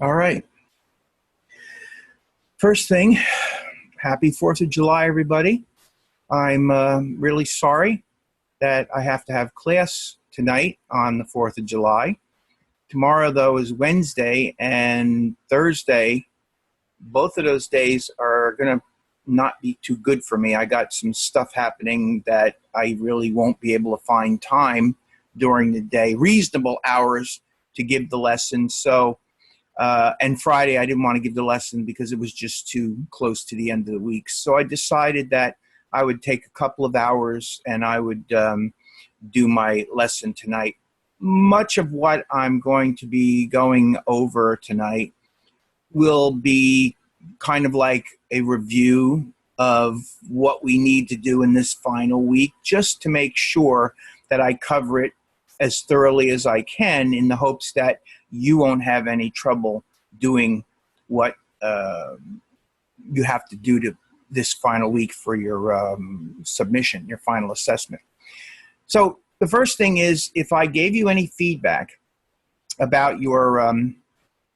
All right. First thing, happy 4th of July, everybody. I'm really sorry that I have to have class tonight on the 4th of July. Tomorrow, though, is Wednesday, and Thursday, both of those days are going to not be too good for me. I got some stuff happening that I really won't be able to find time during the day, reasonable hours to give the lesson. So, and Friday I didn't want to give the lesson because it was just too close to the end of the week. So I decided that I would take a couple of hours and I would do my lesson tonight. Much of what I'm going to be going over tonight will be kind of like a review of what we need to do in this final week, just to make sure that I cover it as thoroughly as I can, in the hopes that you won't have any trouble doing what you have to do to this final week for your submission, your final assessment. So the first thing is, if I gave you any feedback about your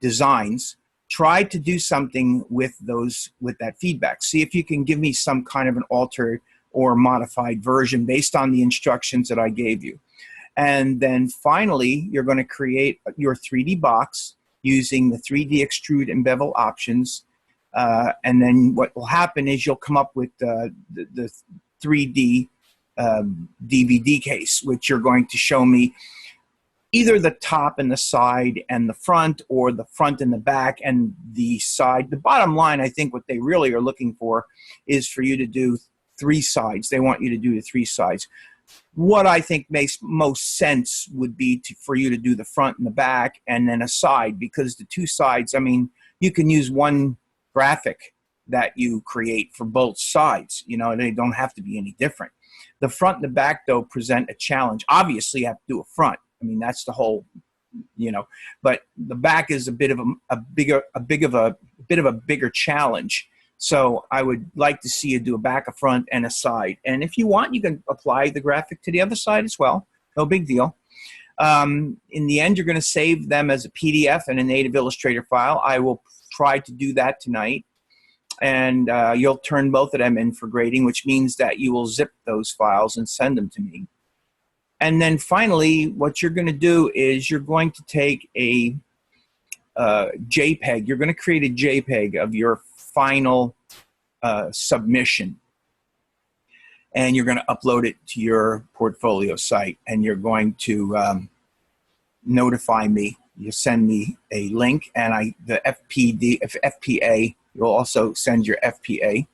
designs, try to do something with that feedback. See if you can give me some kind of an altered or modified version based on the instructions that I gave you. And then finally, you're going to create your 3D box using the 3D extrude and bevel options. And then what will happen is you'll come up with the 3D DVD case, which you're going to show me either the top and the side and the front, or the front and the back and the side. The bottom line, I think what they really are looking for is for you to do 3 sides. They want you to do the 3 sides. What I think makes most sense would be for you to do the front and the back and then a side, because the 2 sides, I mean, you can use one graphic that you create for both sides. You know, they don't have to be any different. The front and the back, though, present a challenge. Obviously, you have to do a front. I mean, that's the whole, you know, but the back is a bit of a bigger challenge. So I would like to see you do a back, a front, and a side. And if you want, you can apply the graphic to the other side as well. No big deal. In the end, you're going to save them as a PDF and a native Illustrator file. I will try to do that tonight. And you'll turn both of them in for grading, which means that you will zip those files and send them to me. And then finally, what you're going to do is you're going to take a JPEG. You're going to create a JPEG of your final submission. And you're going to upload it to your portfolio site. And you're going to notify me. You send me a link, and the FPA, you'll also send your FPA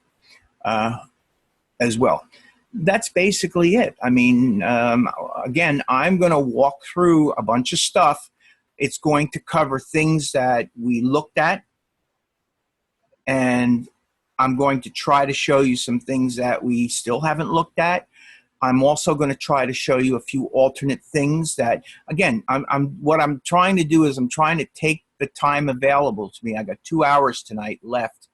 as well. That's basically it. I mean, again, I'm going to walk through a bunch of stuff. It's going to cover things that we looked at, and I'm going to try to show you some things that we still haven't looked at. I'm also going to try to show you a few alternate things that, again, what I'm trying to do is I'm trying to take the time available to me. I got 2 hours tonight left.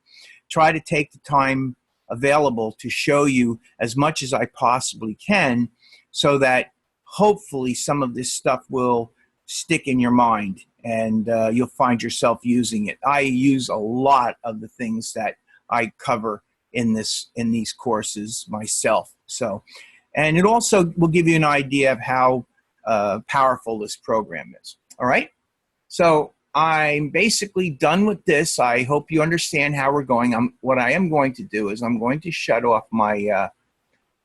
Try to take the time available to show you as much as I possibly can, so that hopefully some of this stuff will stick in your mind and you'll find yourself using it. I use a lot of the things that I cover in these courses myself. So, and it also will give you an idea of how powerful this program is. All right? So I'm basically done with this. I hope you understand how we're going. What I am going to do is I'm going to shut off my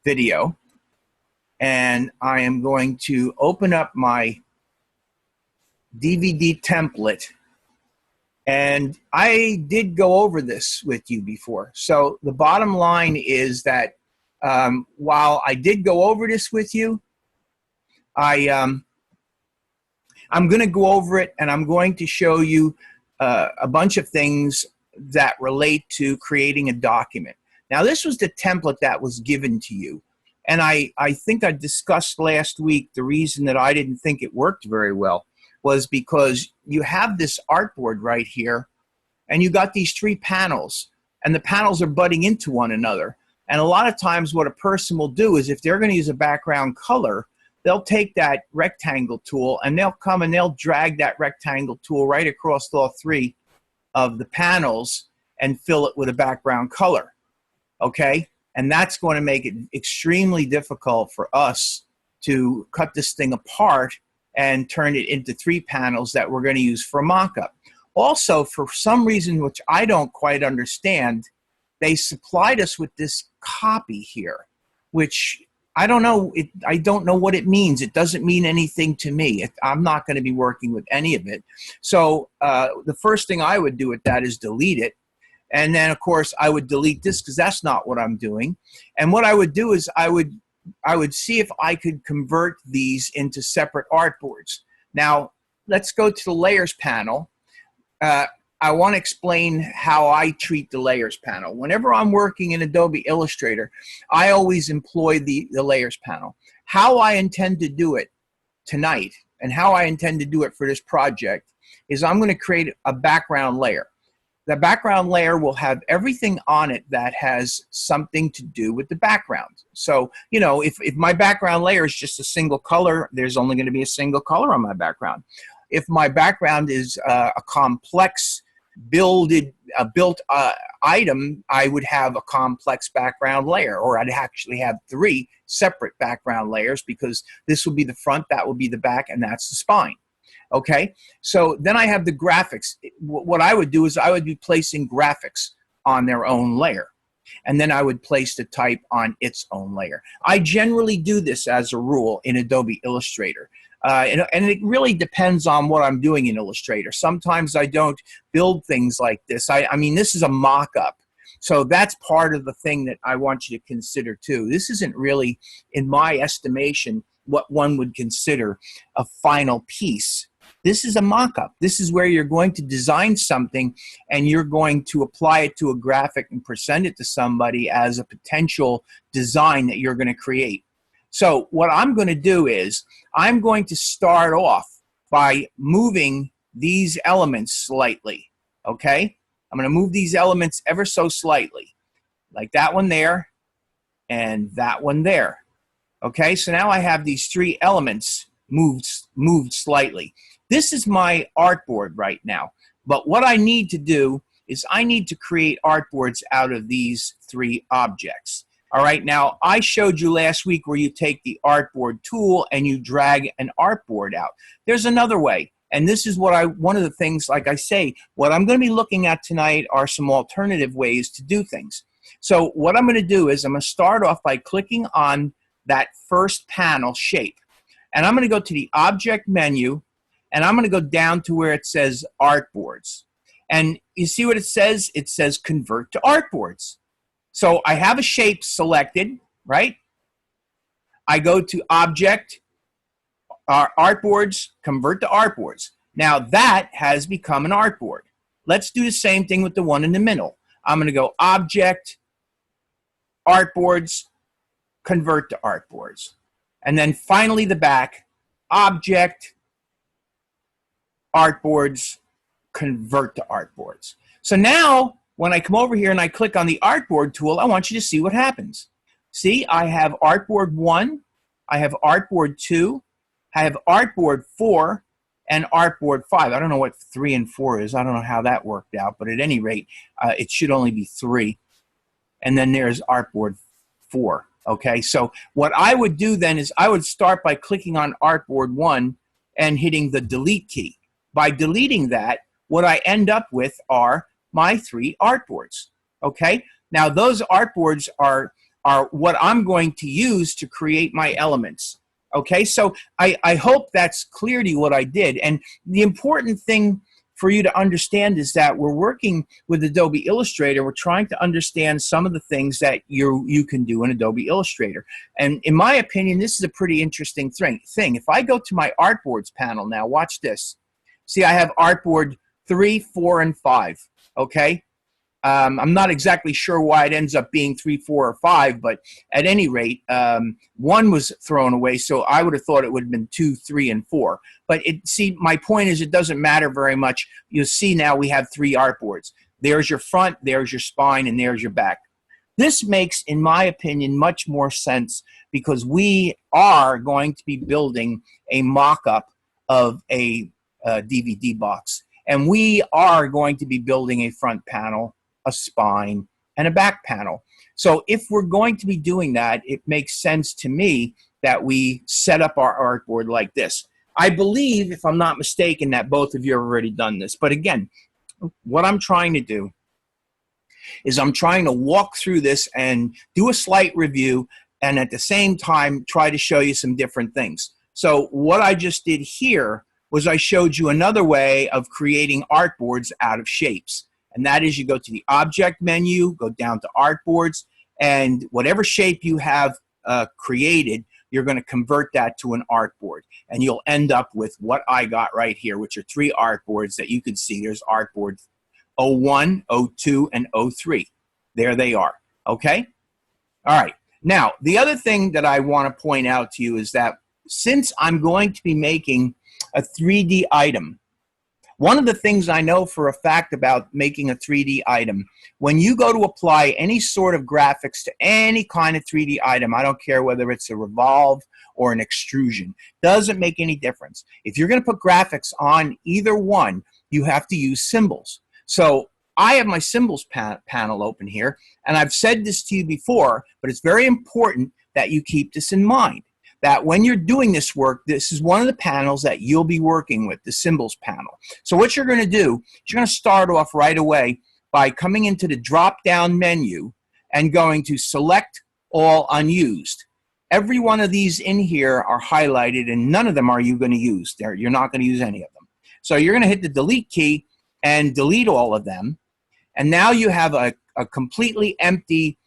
video, and I am going to open up my DVD template. And I did go over this with you before. So the bottom line is that while I did go over this with you, I'm going to go over it, and I'm going to show you a bunch of things that relate to creating a document. Now, this was the template that was given to you. And I think I discussed last week the reason that I didn't think it worked very well was because you have this artboard right here, and you got these 3 panels, and the panels are butting into one another. And a lot of times what a person will do is, if they're going to use a background color, they'll take that rectangle tool and they'll come and they'll drag that rectangle tool right across all 3 of the panels and fill it with a background color, okay? And that's going to make it extremely difficult for us to cut this thing apart and turn it into 3 panels that we're going to use for a mock-up. Also, for some reason which I don't quite understand, they supplied us with this copy here, which I don't know. I don't know what it means. It doesn't mean anything to me. I'm not going to be working with any of it. So the first thing I would do with that is delete it. And then, of course, I would delete this because that's not what I'm doing. And what I would do is I would see if I could convert these into separate artboards. Now, let's go to the Layers panel. I want to explain how I treat the Layers panel. Whenever I'm working in Adobe Illustrator, I always employ the Layers panel. How I intend to do it tonight and how I intend to do it for this project is I'm going to create a background layer. The background layer will have everything on it that has something to do with the background. So, you know, if my background layer is just a single color, there's only going to be a single color on my background. If my background is a complex built item, I would have a complex background layer, or I'd actually have 3 separate background layers because this will be the front, that will be the back, and that's the spine. Okay, so then I have the graphics. What I would do is I would be placing graphics on their own layer, and then I would place the type on its own layer. I generally do this as a rule in Adobe Illustrator. And it really depends on what I'm doing in Illustrator. Sometimes I don't build things like this. I mean, this is a mock-up. So that's part of the thing that I want you to consider too. This isn't really, in my estimation, what one would consider a final piece. This is a mock-up. This is where you're going to design something and you're going to apply it to a graphic and present it to somebody as a potential design that you're going to create. So what I'm going to do is I'm going to start off by moving these elements slightly, okay? I'm going to move these elements ever so slightly, like that one there and that one there, okay? So now I have these 3 elements moved slightly. This is my artboard right now, but what I need to do is I need to create artboards out of these 3 objects. All right, now I showed you last week where you take the artboard tool and you drag an artboard out. There's another way, and this is what one of the things, like I say, what I'm going to be looking at tonight are some alternative ways to do things. So what I'm going to do is I'm going to start off by clicking on that first panel shape, and I'm going to go to the object menu, and I'm going to go down to where it says artboards. And you see what it says? It says convert to artboards. So I have a shape selected, right? I go to Object, Artboards, Convert to Artboards. Now that has become an artboard. Let's do the same thing with the one in the middle. I'm going to go Object, Artboards, Convert to Artboards. And then finally the back, Object, Artboards, Convert to Artboards. So now, when I come over here and I click on the artboard tool, I want you to see what happens. See, I have artboard 1, I have artboard 2, I have artboard 4, and artboard 5. I don't know what 3 and 4 is. I don't know how that worked out, but at any rate, it should only be 3. And then there's artboard 4. Okay, so what I would do then is I would start by clicking on artboard 1 and hitting the delete key. By deleting that, what I end up with are my 3 artboards, okay? Now those artboards are what I'm going to use to create my elements, okay? So I hope that's clear to you what I did. And the important thing for you to understand is that we're working with Adobe Illustrator. We're trying to understand some of the things that you can do in Adobe Illustrator. And in my opinion, this is a pretty interesting thing. If I go to my artboards panel now, watch this. See, I have artboard 3, 4, and 5. Okay, I'm not exactly sure why it ends up being 3, 4, or 5, but at any rate, 1 was thrown away, so I would have thought it would have been 2, 3, and 4. But see, my point is it doesn't matter very much. You'll see now we have 3 artboards. There's your front, there's your spine, and there's your back. This makes, in my opinion, much more sense because we are going to be building a mock-up of a DVD box. And we are going to be building a front panel, a spine, and a back panel. So if we're going to be doing that, it makes sense to me that we set up our artboard like this. I believe, if I'm not mistaken, that both of you have already done this. But again, what I'm trying to do is I'm trying to walk through this and do a slight review, and at the same time try to show you some different things. So what I just did here was I showed you another way of creating artboards out of shapes. And that is, you go to the object menu, go down to artboards, and whatever shape you have created, you're going to convert that to an artboard. And you'll end up with what I got right here, which are 3 artboards that you can see. There's artboard 01, 02, and 03. There they are. Okay? All right. Now, the other thing that I want to point out to you is that since I'm going to be making a 3D item, one of the things I know for a fact about making a 3D item, when you go to apply any sort of graphics to any kind of 3D item, I don't care whether it's a revolve or an extrusion, doesn't make any difference. If you're going to put graphics on either one, you have to use symbols. So I have my symbols panel open here, and I've said this to you before, but it's very important that you keep this in mind, that when you're doing this work, this is one of the panels that you'll be working with, the symbols panel. So what you're going to do is you're going to start off right away by coming into the drop-down menu and going to select all unused. Every one of these in here are highlighted, and none of them are you going to use. You're not going to use any of them. So you're going to hit the delete key and delete all of them. And now you have a completely empty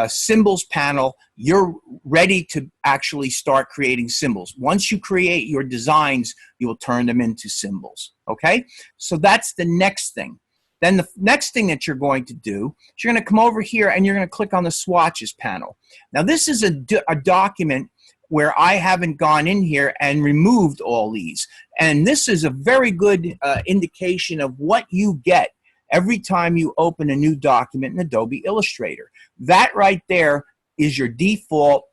symbols panel. You're ready to actually start creating symbols. Once you create your designs, you will turn them into symbols. Okay? So that's the next thing. Then the next thing that you're going to do is you're going to come over here and you're going to click on the swatches panel. Now this is a document where I haven't gone in here and removed all these. And this is a very good indication of what you get every time you open a new document in Adobe Illustrator. That right there is your default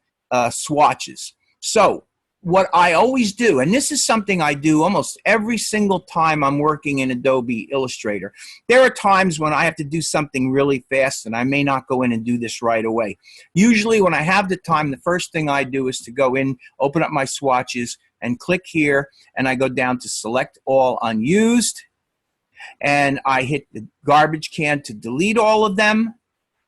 swatches. So what I always do, and this is something I do almost every single time I'm working in Adobe Illustrator. There are times when I have to do something really fast and I may not go in and do this right away. Usually when I have the time, the first thing I do is to go in, open up my swatches, and click here, and I go down to select all unused, and I hit the garbage can to delete all of them.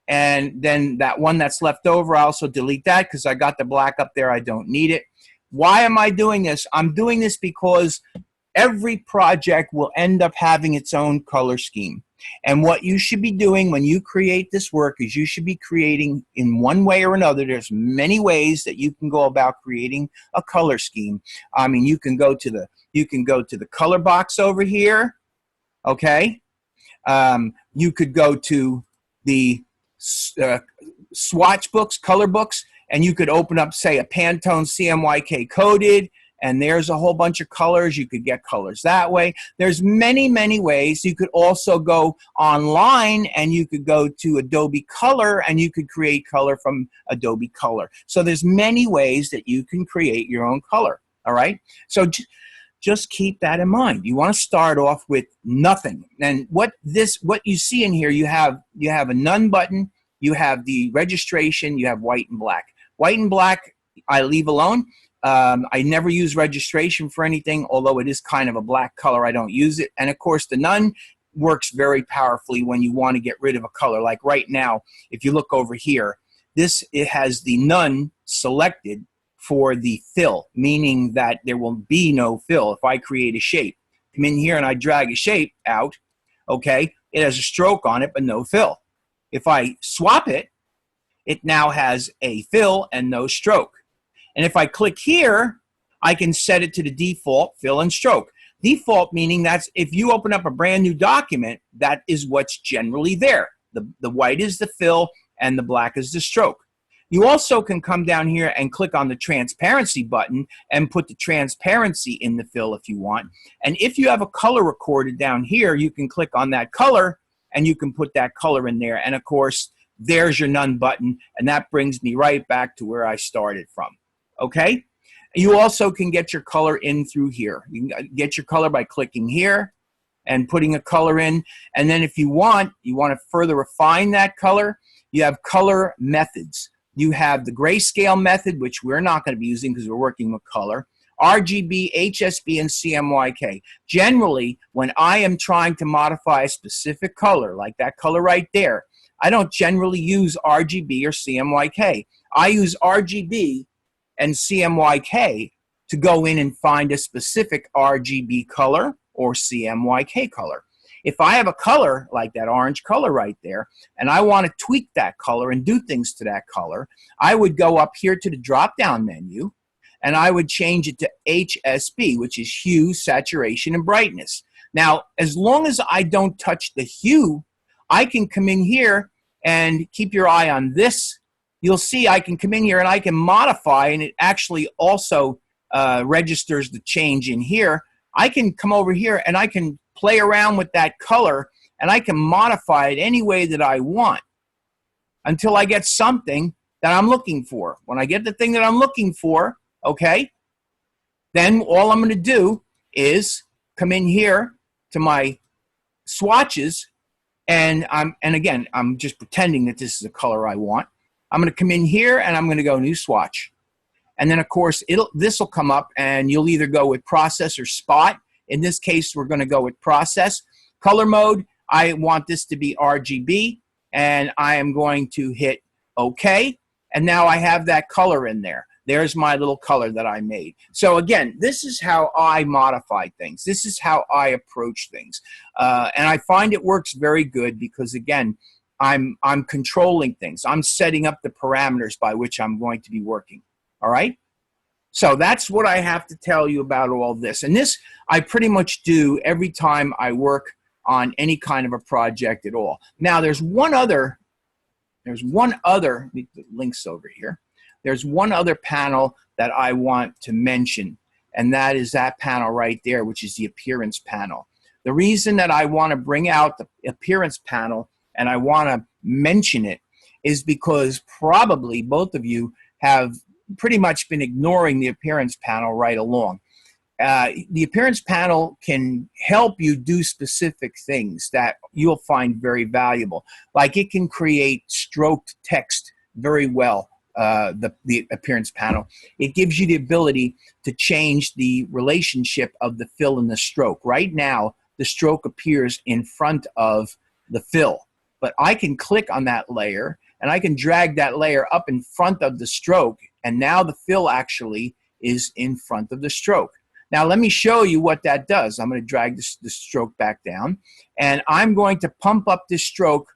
And then that one that's left over, I also delete that because I got the black up there. I don't need it. Why am I doing this? I'm doing this because every project will end up having its own color scheme. And what you should be doing when you create this work is you should be creating in one way or another. There's many ways that you can go about creating a color scheme. I mean, you can go to the color box over here. Okay. You could go to the swatch books, color books, and you could open up, say, a Pantone CMYK coded, and there's a whole bunch of colors. You could get colors that way. There's many, many ways. You could also go online, and you could go to Adobe Color, and you could create color from Adobe Color. So there's many ways that you can create your own color, all right? So just keep that in mind. You want to start off with nothing. And what you see in here, you have a none button, you have the registration, you have white and black. White and black, I leave alone. I never use registration for anything, although it is kind of a black color. I don't use it. And of course, the none works very powerfully when you want to get rid of a color. Like right now, if you look over here, it has the none selected for the fill, meaning that there will be no fill. If I create a shape, come in here and I drag a shape out, okay, it has a stroke on it, but no fill. If I swap it, it now has a fill and no stroke. And if I click here, I can set it to the default fill and stroke. Default meaning that's if you open up a brand new document, that is what's generally there. The white is the fill and the black is the stroke. You also can come down here and click on the transparency button and put the transparency in the fill if you want. And if you have a color recorded down here, you can click on that color and you can put that color in there. And of course, there's your none button, and that brings me right back to where I started from. Okay? You also can get your color in through here. You can get your color by clicking here, and putting a color in. And then if you want to further refine that color, you have color methods. You have the grayscale method, which we're not going to be using because we're working with color, RGB, HSB, and CMYK. Generally, when I am trying to modify a specific color, like that color right there, I don't generally use RGB or CMYK. I use RGB and CMYK to go in and find a specific RGB color or CMYK color. If I have a color like that orange color right there, and I want to tweak that color and do things to that color, I would go up here to the drop-down menu, and I would change it to HSB, which is hue, saturation, and brightness. Now, as long as I don't touch the hue, I can come in here and keep your eye on this. You'll see I can come in here and I can modify, and it actually also registers the change in here. I can come over here and I can play around with that color, and I can modify it any way that I want until I get something that I'm looking for. When I get the thing that I'm looking for, okay, then all I'm going to do is come in here to my swatches, and again, I'm just pretending that this is a color I want. I'm going to come in here and I'm going to go new swatch. And then of course this will come up, and you'll either go with process or spot. In this case, we're going to go with process. Color mode, I want this to be RGB, and I am going to hit OK. And now I have that color in there. There's my little color that I made. So again, this is how I modify things. This is how I approach things. And I find it works very good because, again, I'm controlling things. I'm setting up the parameters by which I'm going to be working. All right? So that's what I have to tell you about all this. And this I pretty much do every time I work on any kind of a project at all. Now, there's one other, links over here. There's one other panel that I want to mention, and that is that panel right there, which is the appearance panel. The reason that I want to bring out the appearance panel and I want to mention it is because probably both of you have pretty much been ignoring the appearance panel right along. The appearance panel can help you do specific things that you'll find very valuable. Like it can create stroked text very well, the appearance panel. It gives you the ability to change the relationship of the fill and the stroke. Right now, the stroke appears in front of the fill, but I can click on that layer and I can drag that layer up in front of the stroke, and now the fill actually is in front of the stroke. Now let me show you what that does. I'm going to drag the stroke back down, and I'm going to pump up this stroke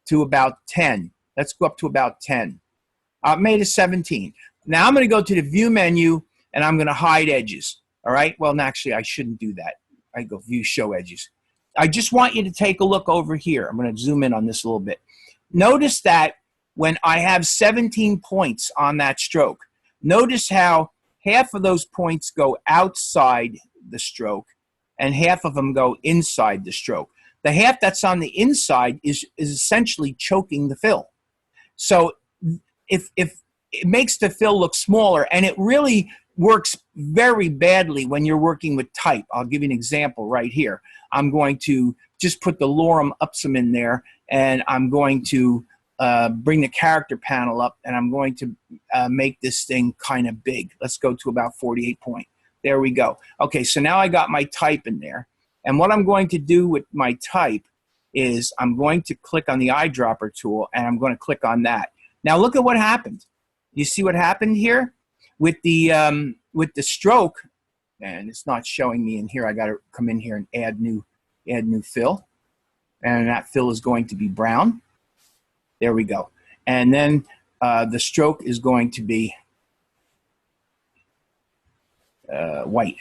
to about 10. Let's go up to about 10. I made it 17. Now I'm going to go to the view menu and I'm going to hide edges. All right? Well, actually I shouldn't do that. I go view show edges. I just want you to take a look over here. I'm going to zoom in on this a little bit. Notice that when I have 17 points on that stroke, notice how half of those points go outside the stroke and half of them go inside the stroke. The half that's on the inside is essentially choking the fill. So if it makes the fill look smaller, and it really works very badly when you're working with type. I'll give you an example right here. I'm going to just put the lorem ipsum in there, and I'm going to bring the character panel up, and I'm going to make this thing kind of big. Let's go to about 48 point. There we go. Okay, so now I got my type in there. And what I'm going to do with my type is I'm going to click on the eyedropper tool, and I'm going to click on that. Now look at what happened. You see what happened here? With the stroke, and it's not showing me in here. I got to come in here and add new fill. And that fill is going to be brown. There we go. And then the stroke is going to be white.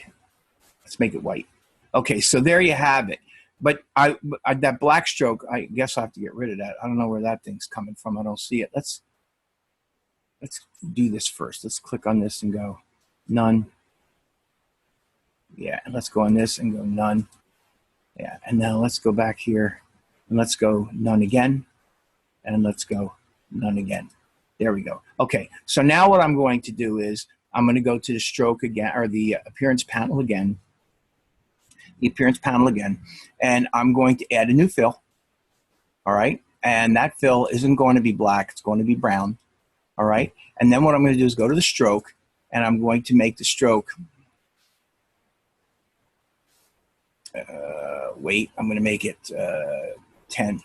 Let's make it white. Okay, so there you have it. But that black stroke, I guess I have to get rid of that. I don't know where that thing's coming from. I don't see it. Let's do this first. Let's click on this and go none. Yeah, and let's go on this and go none. Yeah, and now let's go back here and let's go none again. And let's go none again. There we go. Okay, so now what I'm going to do is I'm going to go to the stroke again, or the appearance panel again. the appearance panel again, and I'm going to add a new fill. All right, and that fill isn't going to be black, it's going to be brown. All right, and then what I'm going to do is go to the stroke, and I'm going to make the stroke, I'm going to make it 10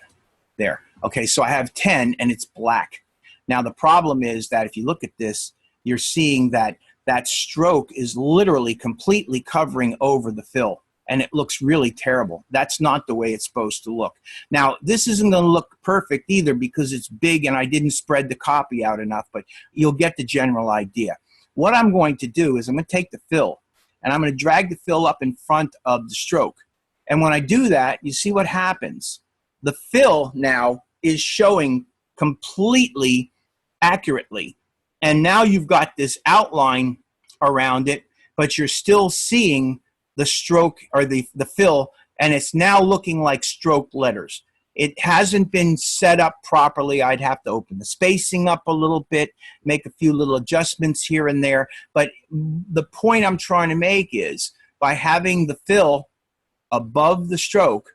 there. Okay, so I have 10 and it's black. Now the problem is that if you look at this, you're seeing that that stroke is literally completely covering over the fill, and it looks really terrible. That's not the way it's supposed to look. Now, this isn't going to look perfect either because it's big and I didn't spread the copy out enough, but you'll get the general idea. What I'm going to do is I'm going to take the fill and I'm going to drag the fill up in front of the stroke. And when I do that, you see what happens. The fill now is showing completely accurately. And now you've got this outline around it, but you're still seeing the stroke or the fill, and it's now looking like stroke letters. It hasn't been set up properly. I'd have to open the spacing up a little bit, make a few little adjustments here and there. But the point I'm trying to make is by having the fill above the stroke,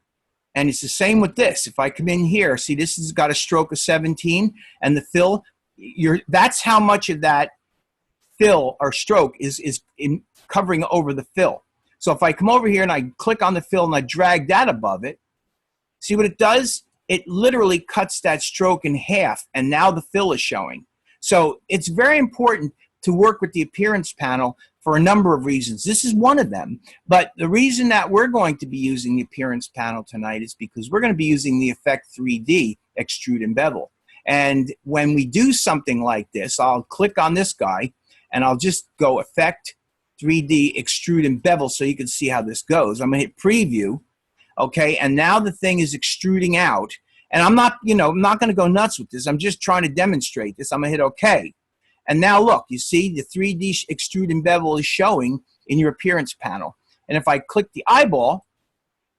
and it's the same with this. If I come in here, see this has got a stroke of 17, and the fill, that's how much of that fill or stroke is covering over the fill. So if I come over here and I click on the fill and I drag that above it, see what it does? It literally cuts that stroke in half, and now the fill is showing. So it's very important to work with the appearance panel for a number of reasons. This is one of them, but the reason that we're going to be using the appearance panel tonight is because we're going to be using the Effect 3D extrude and bevel. And when we do something like this, I'll click on this guy and I'll just go Effect 3D extrude and bevel so you can see how this goes. I'm going to hit preview, okay, and now the thing is extruding out. And I'm not, I'm not going to go nuts with this. I'm just trying to demonstrate this. I'm going to hit OK. And now look, you see the 3D extrude and bevel is showing in your appearance panel. And if I click the eyeball,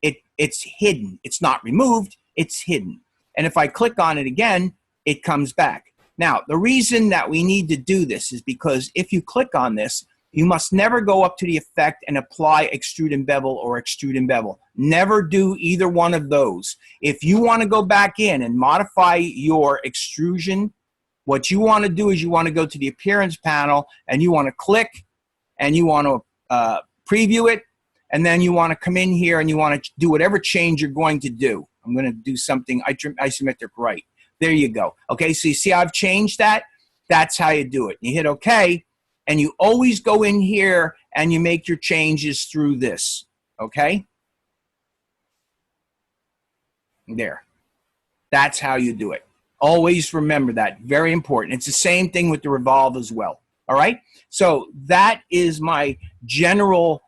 it's hidden. It's not removed, it's hidden. And if I click on it again, it comes back. Now, the reason that we need to do this is because if you click on this, you must never go up to the effect and apply extrude and bevel or extrude and bevel. Never do either one of those. If you want to go back in and modify your extrusion, what you want to do is you want to go to the appearance panel and you want to click and you want to preview it, and then you want to come in here and you want to do whatever change you're going to do. I'm going to do something isometric right. There you go. Okay, so you see I've changed that? That's how you do it. You hit OK, and you always go in here and you make your changes through this. Okay? There. That's how you do it. Always remember that. Very important. It's the same thing with the revolve as well. All right? So that is my general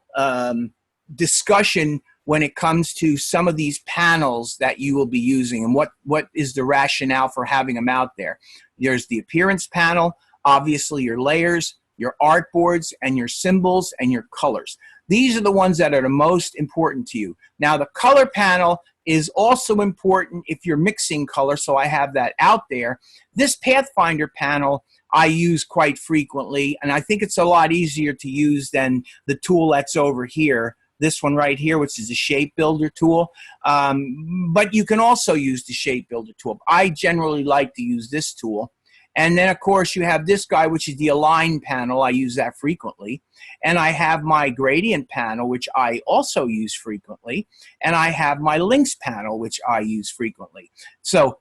discussion when it comes to some of these panels that you will be using and what is the rationale for having them out there. There's the appearance panel, obviously your layers, your artboards, and your symbols and your colors. These are the ones that are the most important to you. Now the color panel is also important if you're mixing color, so I have that out there. This Pathfinder panel I use quite frequently, and I think it's a lot easier to use than the tool that's over here. This one right here, which is the shape builder tool. But you can also use the shape builder tool. I generally like to use this tool. And then, of course, you have this guy, which is the align panel. I use that frequently. And I have my gradient panel, which I also use frequently. And I have my links panel, which I use frequently. So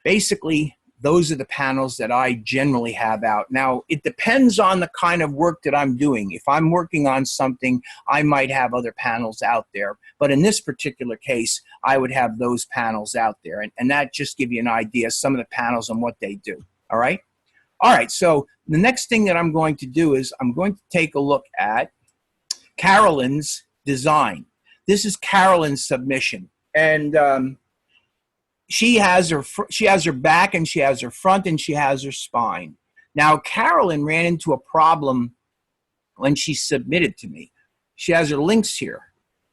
basically, those are the panels that I generally have out. Now, it depends on the kind of work that I'm doing. If I'm working on something, I might have other panels out there. But in this particular case, I would have those panels out there. And that just gives you an idea of some of the panels and what they do. All right? All right, so the next thing that I'm going to do is I'm going to take a look at Carolyn's design. This is Carolyn's submission. And she has her back, and she has her front, and she has her spine. Now, Carolyn ran into a problem when she submitted to me. She has her links here,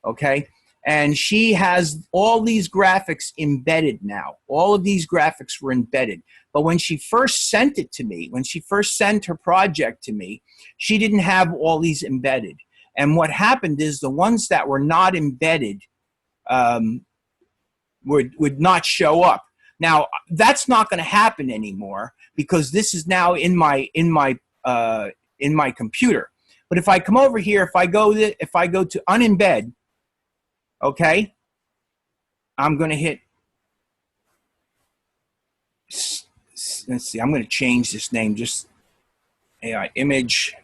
okay? And she has all these graphics embedded now. All of these graphics were embedded. But when she first sent it to me, when she first sent her project to me, she didn't have all these embedded. And what happened is the ones that were not embedded would not show up. Now that's not going to happen anymore because this is now in my computer. But if I come over here, if I go to unembed, okay, I'm going to hit. Let's see. I'm going to change this name. Just AI image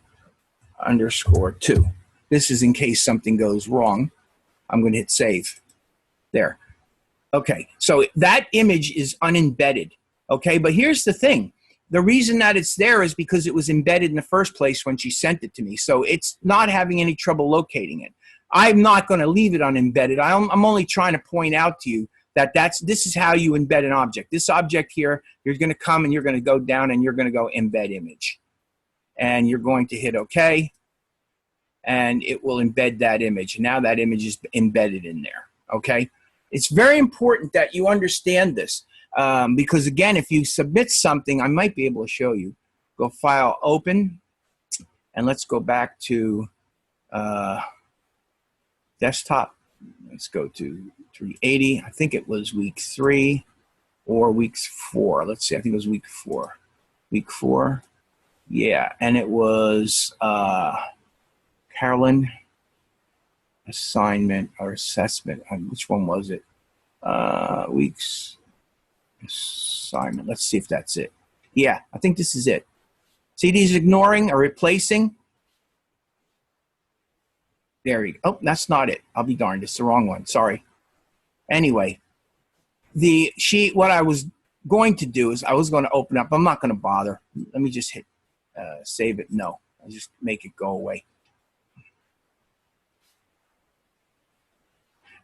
_2. This is in case something goes wrong. I'm going to hit save. There. Okay, so that image is unembedded, okay? But here's the thing. The reason that it's there is because it was embedded in the first place when she sent it to me. So it's not having any trouble locating it. I'm not going to leave it unembedded. I'm only trying to point out to you that this is how you embed an object. This object here, you're going to come and you're going to go down and you're going to go embed image. And you're going to hit OK. And it will embed that image. And now that image is embedded in there, okay? It's very important that you understand this because, again, if you submit something, I might be able to show you. Go File, Open, and let's go back to desktop. Let's go to 380. I think it was week 3 or week 4. Let's see. I think it was week 4. Week 4. Yeah, and it was Carolyn. Assignment or assessment. Which one was it? Weeks assignment. Let's see if that's it. Yeah, I think this is it. See these ignoring or replacing? There you go. Oh, that's not it. I'll be darned. It's the wrong one. Sorry. Anyway, what I was going to do is I was going to open up. I'm not going to bother. Let me just hit save it. No, I'll just make it go away.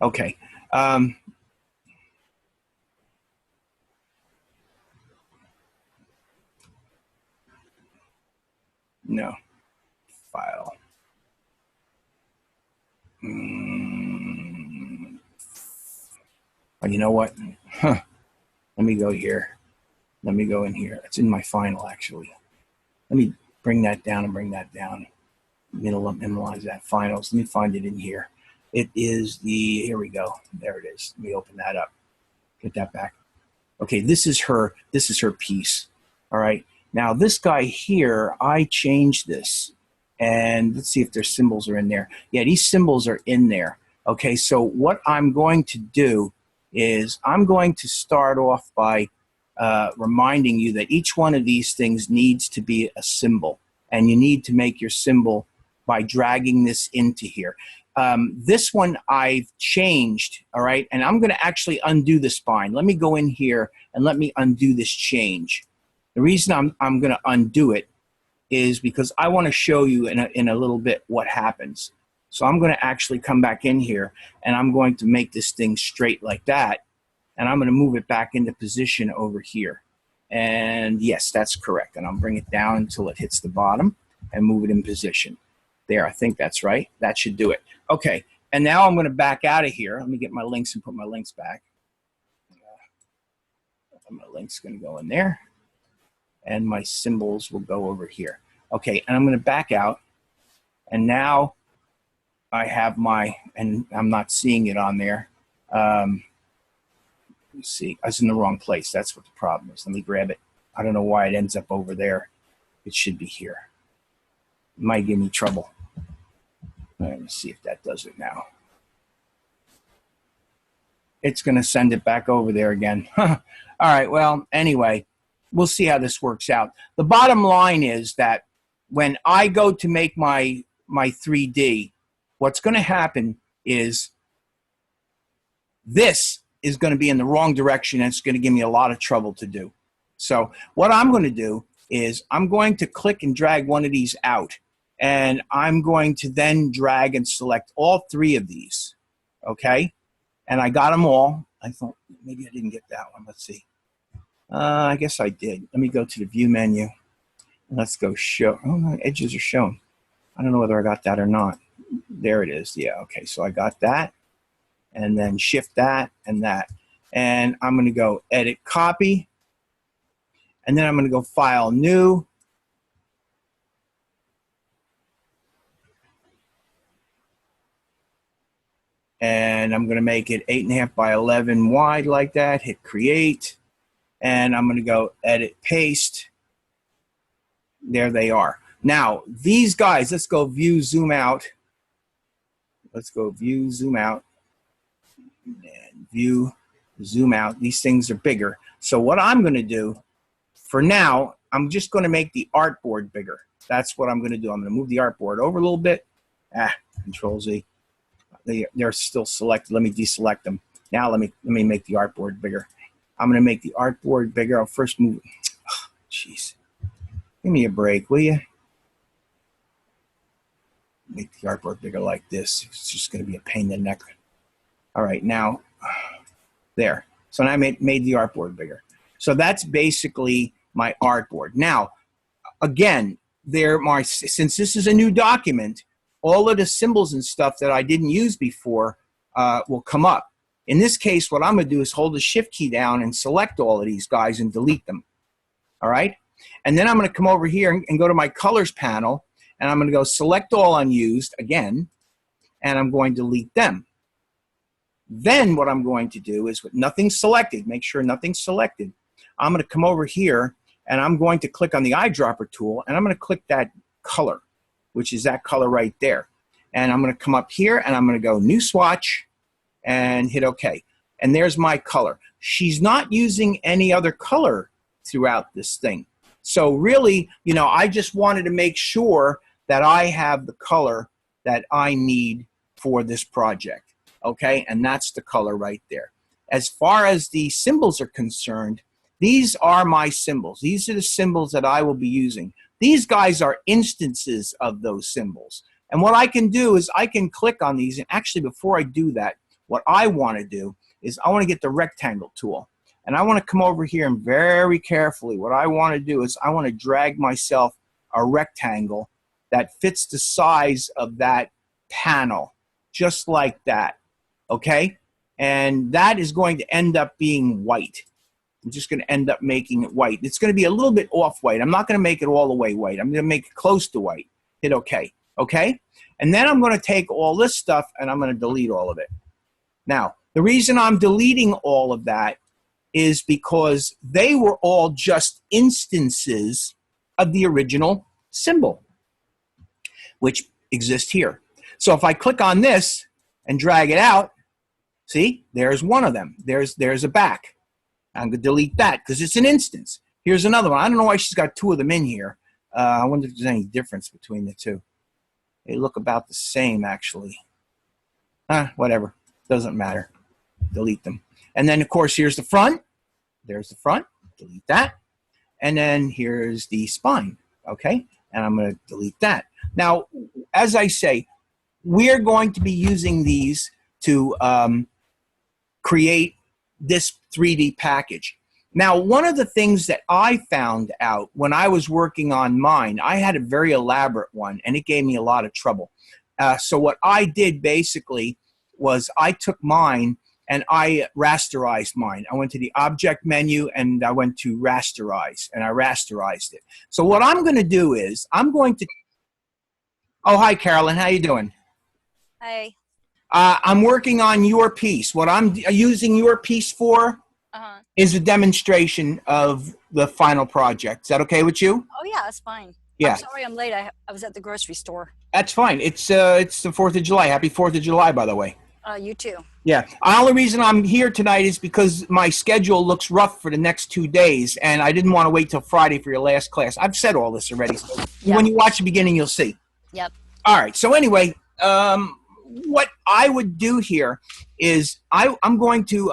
Okay. No. File. Oh, you know what? Huh. Let me go here. Let me go in here. It's in my final, actually. Let me bring that down and bring that down. Minimize that finals. Let me find it in here. It is here we go. There it is. Let me open that up. Get that back. Okay, this is her piece. All right. Now this guy here, I changed this. And let's see if their symbols are in there. Yeah, these symbols are in there. Okay, so what I'm going to do is I'm going to start off by reminding you that each one of these things needs to be a symbol. And you need to make your symbol by dragging this into here. This one I've changed, all right? And I'm going to actually undo the spine. Let me go in here and let me undo this change. The reason I'm going to undo it is because I want to show you in a little bit what happens. So I'm going to actually come back in here and I'm going to make this thing straight like that. And I'm going to move it back into position over here. And yes, that's correct. And I'll bring it down until it hits the bottom and move it in position. There, I think that's right. That should do it. Okay, and now I'm going to back out of here. Let me get my links and put my links back. My link's going to go in there. And my symbols will go over here. Okay, and I'm going to back out. And now I have and I'm not seeing it on there. Let's see, I was in the wrong place. That's what the problem is. Let me grab it. I don't know why it ends up over there. It should be here. It might give me trouble. Let me see if that does it now. It's going to send it back over there again. All right, well, anyway, we'll see how this works out. The bottom line is that when I go to make my 3D, what's going to happen is this is going to be in the wrong direction and it's going to give me a lot of trouble to do. So what I'm going to do is I'm going to click and drag one of these out. And I'm going to then drag and select all 3 of these, okay? And I got them all. I thought maybe I didn't get that one. Let's see. I guess I did. Let me go to the View menu. Let's go Show. Oh, my edges are shown. I don't know whether I got that or not. There it is. Yeah, okay. So I got that. And then Shift that and that. And I'm going to go Edit Copy. And then I'm going to go File, New. And I'm going to make it 8.5 by 11 wide like that. Hit create. And I'm going to go edit, paste. There they are. Now, these guys, let's go view, zoom out. Let's go view, zoom out. And view, zoom out. These things are bigger. So what I'm going to do, for now, I'm just going to make the artboard bigger. That's what I'm going to do. I'm going to move the artboard over a little bit. Control Z. They're still selected. Let me deselect them. Now let me make the artboard bigger. I'm going to make the artboard bigger. I'll first move. Jeez. Give me a break, will you? Make the artboard bigger like this. It's just going to be a pain in the neck. All right, now, there. So now I made the artboard bigger. So that's basically my artboard. Now, again, since this is a new document, all of the symbols and stuff that I didn't use before will come up. In this case, what I'm going to do is hold the shift key down and select all of these guys and delete them. All right? And then I'm going to come over here and go to my colors panel, and I'm going to go select all unused again, and I'm going to delete them. Then what I'm going to do is with nothing selected, make sure nothing's selected, I'm going to come over here and I'm going to click on the eyedropper tool, and I'm going to click that color, which is that color right there. And I'm going to come up here and I'm going to go new swatch and hit OK. And there's my color. She's not using any other color throughout this thing. So really, you know, I just wanted to make sure that I have the color that I need for this project. Okay, and that's the color right there. As far as the symbols are concerned, these are my symbols. These are the symbols that I will be using. These guys are instances of those symbols. And what I can do is I can click on these. And actually, before I do that, what I want to do is I want to get the rectangle tool. And I want to come over here and very carefully, what I want to do is I want to drag myself a rectangle that fits the size of that panel, just like that. Okay? And that is going to end up being white. I'm just going to end up making it white. It's going to be a little bit off-white. I'm not going to make it all the way white. I'm going to make it close to white. Hit OK. Okay? And then I'm going to take all this stuff and I'm going to delete all of it. Now, the reason I'm deleting all of that is because they were all just instances of the original symbol, which exists here. So if I click on this and drag it out, see, there's one of them. There's a back. I'm going to delete that because it's an instance. Here's another one. I don't know why she's got two of them in here. I wonder if there's any difference between the two. They look about the same, actually. Whatever. Doesn't matter. Delete them. And then, of course, here's the front. There's the front. Delete that. And then here's the spine. Okay? And I'm going to delete that. Now, as I say, we're going to be using these to create this 3D package. Now, one of the things that I found out when I was working on mine, I had a very elaborate one, and it gave me a lot of trouble. So what I did basically was I took mine and I rasterized mine. I went to the object menu and I went to rasterize, and I rasterized it. So what I'm going to do is I'm going to... Oh, hi, Carolyn. How you doing? Hi. I'm working on your piece. What I'm using your piece for is a demonstration of the final project. Is that okay with you? Oh, yeah, that's fine. Yeah. I'm sorry I'm late. I was at the grocery store. That's fine. It's the 4th of July. Happy 4th of July, by the way. You too. Yeah. The only reason I'm here tonight is because my schedule looks rough for the next 2 days, and I didn't want to wait till Friday for your last class. I've said all this already. So when you watch the beginning, you'll see. Yep. All right. So anyway, what I would do here is I'm going to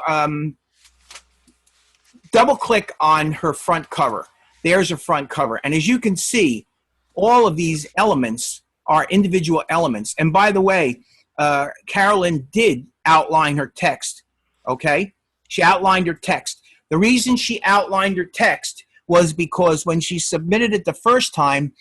double-click on her front cover. There's her front cover. And as you can see, all of these elements are individual elements. And by the way, Carolyn did outline her text, okay? She outlined her text. The reason she outlined her text was because when she submitted it the first time,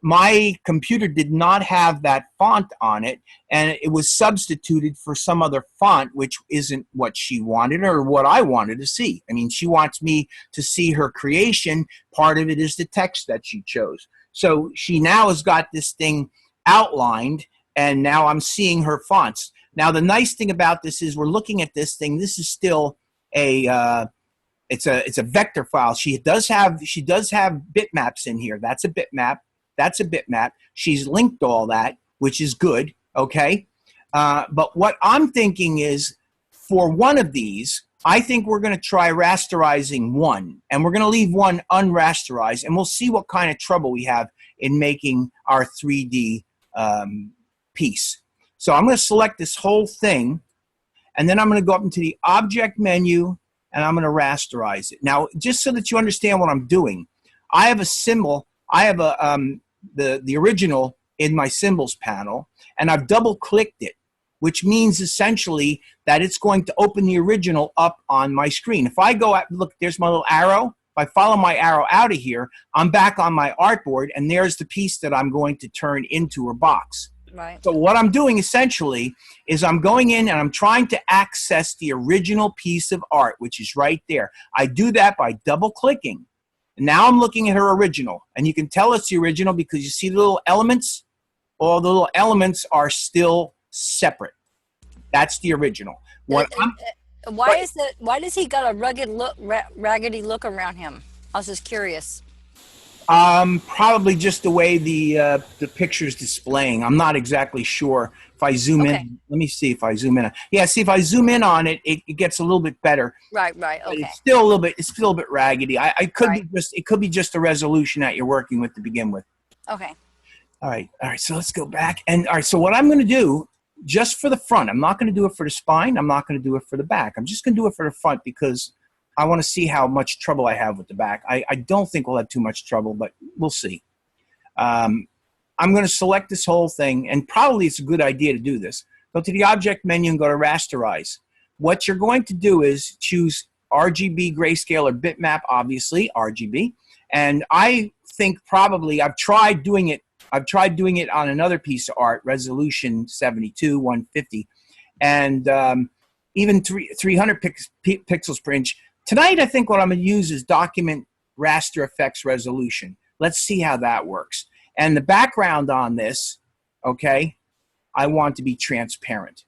my computer did not have that font on it, and it was substituted for some other font, which isn't what she wanted or what I wanted to see. I mean, she wants me to see her creation. Part of it is the text that she chose. So she now has got this thing outlined, and now I'm seeing her fonts. Now, the nice thing about this is we're looking at this thing. This is still a it's a vector file. She does have bitmaps in here. That's a bitmap. That's a bitmap. She's linked all that, which is good. Okay. But what I'm thinking is for one of these, I think we're going to try rasterizing one, and we're going to leave one unrasterized, and we'll see what kind of trouble we have in making our 3D piece. So I'm going to select this whole thing, and then I'm going to go up into the object menu, and I'm going to rasterize it. Now, just so that you understand what I'm doing, I have a symbol. I have the original in my symbols panel, and I've double-clicked it, which means essentially that it's going to open the original up on my screen. If I go out, look, there's my little arrow. If I follow my arrow out of here, I'm back on my artboard, and there's the piece that I'm going to turn into a box. Right. So what I'm doing essentially is I'm going in and I'm trying to access the original piece of art, which is right there. I do that by double-clicking. Now I'm looking at her original, and you can tell it's the original because you see the little elements. All the little elements are still separate. That's the original. Why does he got a rugged look, raggedy look around him? I was just curious. Probably just the way the picture's displaying. I'm not exactly sure. If I zoom in, let me see if I zoom in. Yeah, see if I zoom in on it, it gets a little bit better. Right, okay. But it's still a be raggedy. It could be just the resolution that you're working with to begin with. Okay. All right. So let's go back. And all right. So what I'm going to do, just for the front, I'm not going to do it for the spine. I'm not going to do it for the back. I'm just going to do it for the front because I want to see how much trouble I have with the back. I don't think we'll have too much trouble, but we'll see. I'm going to select this whole thing, and probably it's a good idea to do this. Go to the object menu and go to rasterize. What you're going to do is choose RGB, grayscale, or bitmap, obviously, RGB. And I think probably I've tried doing it on another piece of art, resolution 72, 150, and even 300 pixels per inch. Tonight, I think what I'm going to use is document raster effects resolution. Let's see how that works. And the background on this, okay, I want to be transparent.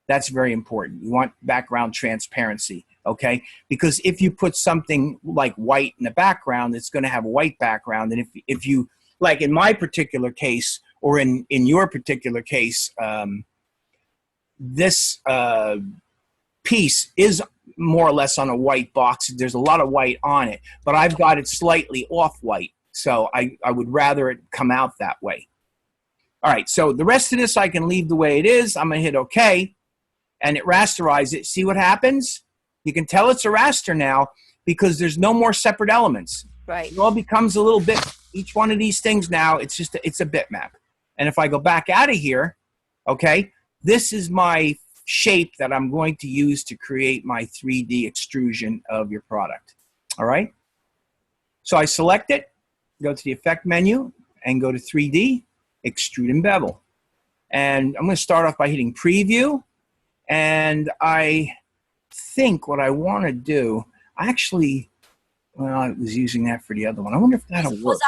That's very important. You want background transparency, okay? Because if you put something like white in the background, it's going to have a white background. And if you, like in my particular case, or in your particular case, this piece is more or less on a white box. There's a lot of white on it, but I've got it slightly off-white. So I would rather it come out that way. All right, so the rest of this I can leave the way it is. I'm going to hit OK, and it rasterizes it. See what happens? You can tell it's a raster now because there's no more separate elements. Right. It all becomes a little bit, each one of these things now, it's a bitmap. And if I go back out of here, okay, this is my shape that I'm going to use to create my 3D extrusion of your product. All right? So I select it, go to the effect menu, and go to 3D, extrude and bevel. And I'm going to start off by hitting preview. And I think what I want to do, well, I was using that for the other one. I wonder if that'll work.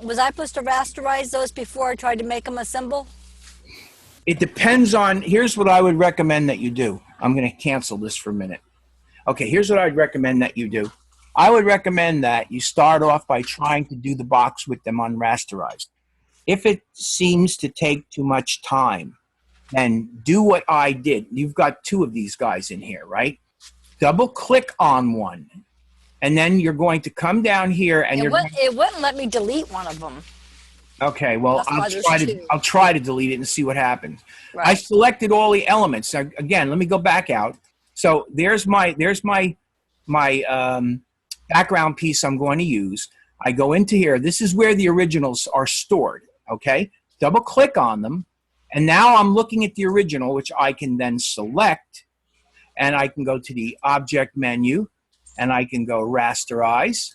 Was I supposed to rasterize those before I tried to make them a symbol? It depends on, here's what I would recommend that you do. I'm going to cancel this for a minute. Okay, here's what I'd recommend that you do. I would recommend that you start off by trying to do the box with them unrasterized. If it seems to take too much time, then do what I did. You've got two of these guys in here, right? Double click on one. And then you're going to come down here and it wouldn't let me delete one of them. Okay, well, I'll try to delete it and see what happens. Right. I selected all the elements. Now, again, let me go back out. So there's my background piece I'm going to use. I go into here. This is where the originals are stored, okay? Double click on them. And now I'm looking at the original, which I can then select. And I can go to the object menu. And I can go rasterize.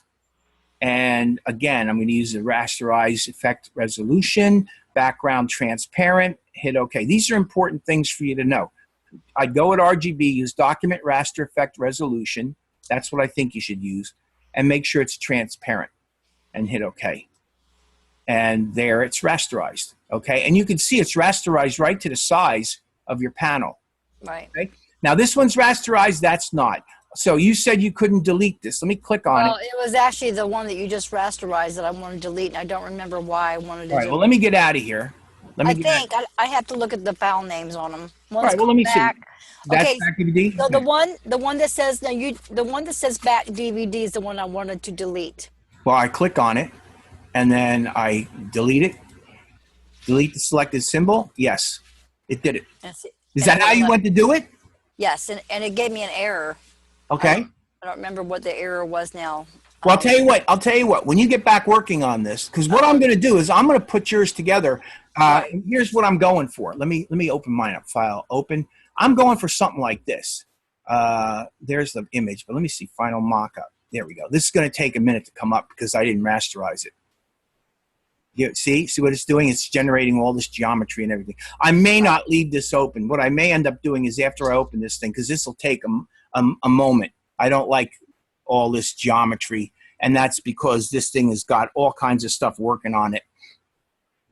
And again, I'm going to use the rasterize effect resolution, background transparent, hit OK. These are important things for you to know. I'd go at RGB, use document raster effect resolution. That's what I think you should use. And make sure it's transparent and hit OK. And there it's rasterized. Okay. And you can see it's rasterized right to the size of your panel. Right. Okay. Now this one's rasterized. That's not. So you said you couldn't delete this. Let me click on Well, it. it was actually the one that you just rasterized that I wanted to delete, and I don't remember why I wanted All to right. Well, delete. let me get out of here. Let me I get out. think I have to look at the file names on them. All One's right. Well, called let me see. back. That's Okay, back DVD. so the one that says no, the one that says back DVD is the one I wanted to delete. Well, I click on it and then I delete it. Delete the selected symbol. Yes, it did it. Is And it that how wouldn't you let. went to do it? Yes, and it gave me an error. Okay. I don't remember what the error was now. Well, I'll tell you what. I'll tell you what. When you get back working on this, because what I'm going to do is I'm going to put yours together. Right. And here's what I'm going for. Let me open mine up. File open. I'm going for something like this. There's the image, but let me see. Final mockup. There we go. This is going to take a minute to come up because I didn't rasterize it. You see what it's doing? It's generating all this geometry and everything. I may not leave this open. What I may end up doing is after I open this thing, because this will take a moment. I don't like all this geometry, and that's because this thing has got all kinds of stuff working on it.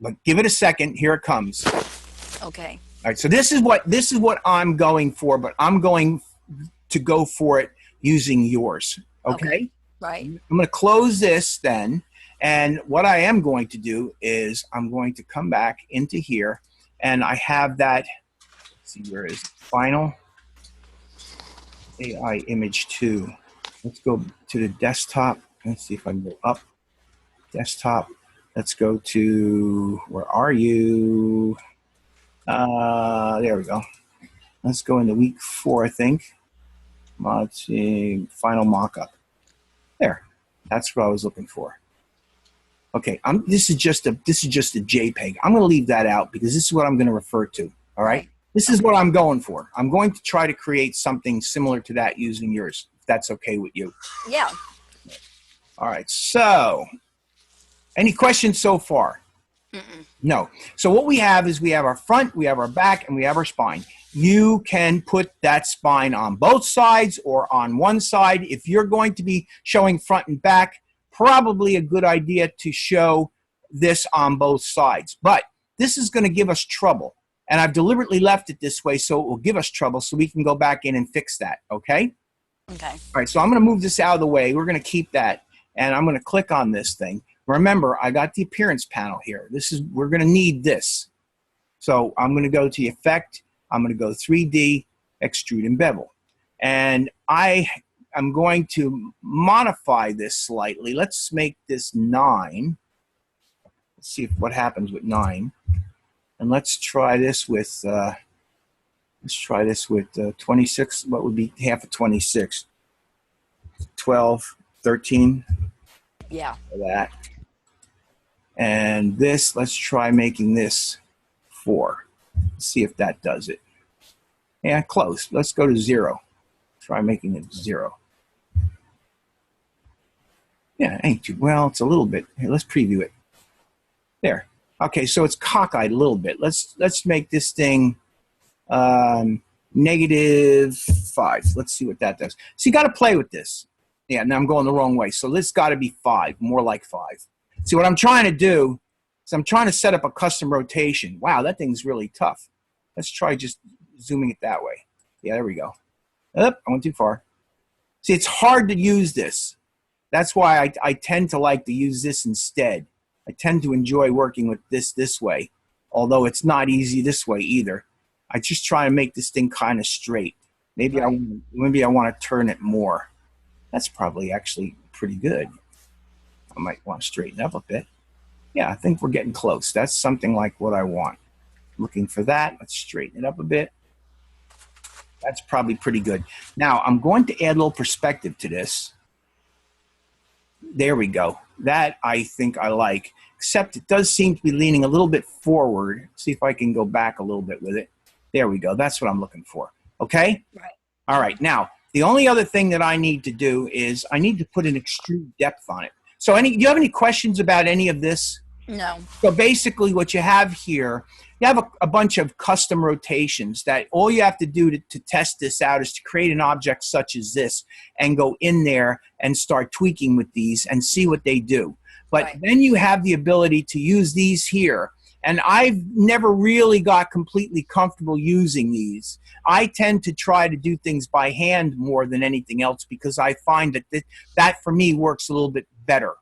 But give it a second. Here it comes. Okay. All right. So this is what I'm going for, but I'm going to go for it using yours. Okay. Right. I'm going to close this then. And what I am going to do is I'm going to come back into here, and I have that. Let's see, where is it? Final AI image 2. Let's go to the desktop. Let's see if I can go up. Desktop. Let's go to, where are you? There we go. Let's go into week 4, I think. Let's see, final mockup. There. That's what I was looking for. Okay, this is just a JPEG. I'm going to leave that out because this is what I'm going to refer to. All right. This is what I'm going for. I'm going to try to create something similar to that using yours, if that's okay with you. Yeah. All right. So, any questions so far? No. So what we have is we have our front, we have our back, and we have our spine. You can put that spine on both sides or on one side. If you're going to be showing front and back, probably a good idea to show this on both sides. But this is going to give us trouble. And I've deliberately left it this way so it will give us trouble so we can go back in and fix that, okay? Okay. All right, so I'm going to move this out of the way. We're going to keep that, and I'm going to click on this thing. Remember, I got the appearance panel here. We're going to need this. So I'm going to go to Effect. I'm going to go 3D, Extrude and Bevel. And I'm going to modify this slightly. Let's make this 9. Let's see what happens with 9. And let's try this with 26. What would be half of 26? 12, 13. Yeah. That. And this, let's try making this 4. Let's see if that does it. Yeah, close. Let's go to 0. Try making it 0. Yeah, ain't too well. It's a little bit. Here, let's preview it. There. Okay, so it's cockeyed a little bit. Let's make this thing -5. Let's see what that does. So you got to play with this. Yeah, now I'm going the wrong way. So this got to be 5, more like 5. See, what I'm trying to do is I'm trying to set up a custom rotation. Wow, that thing's really tough. Let's try just zooming it that way. Yeah, there we go. I went too far. See, it's hard to use this. That's why I tend to like to use this instead. I tend to enjoy working with this way, although it's not easy this way either. I just try to make this thing kind of straight. Maybe I want to turn it more. That's probably actually pretty good. I might want to straighten up a bit. Yeah, I think we're getting close. That's something like what I want. Looking for that. Let's straighten it up a bit. That's probably pretty good. Now, I'm going to add a little perspective to this. There we go. That I think I like, except it does seem to be leaning a little bit forward. See if I can go back a little bit with it. There we go. That's what I'm looking for. Okay? Right. All right. Now, the only other thing that I need to do is I need to put an extrude depth on it. So do you have any questions about any of this? No. So basically what you have here, you have a bunch of custom rotations that all you have to do to test this out is to create an object such as this and go in there and start tweaking with these and see what they do. But then you have the ability to use these here And I've never really got completely comfortable using these. I tend to try to do things by hand more than anything else because I find that that for me works a little bit better.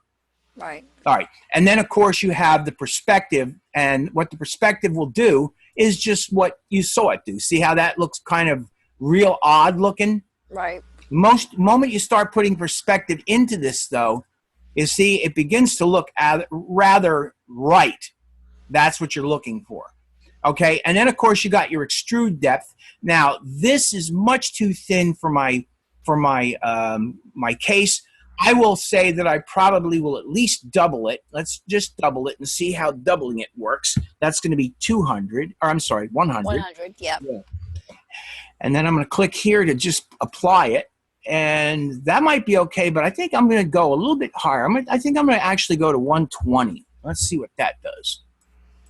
Right. All right. And then, of course, you have the perspective. And what the perspective will do is just what you saw it do. See how that looks kind of real odd looking? Right. Moment you start putting perspective into this, though, you see it begins to look rather right. That's what you're looking for. Okay. And then, of course, you got your extrude depth. Now, this is much too thin for my my case. I will say that I probably will at least double it. Let's just double it and see how doubling it works. That's going to be 200, or I'm sorry, 100. 100, yeah. And then I'm going to click here to just apply it. And that might be okay, but I think I'm going to go a little bit higher. I think I'm going to actually go to 120. Let's see what that does.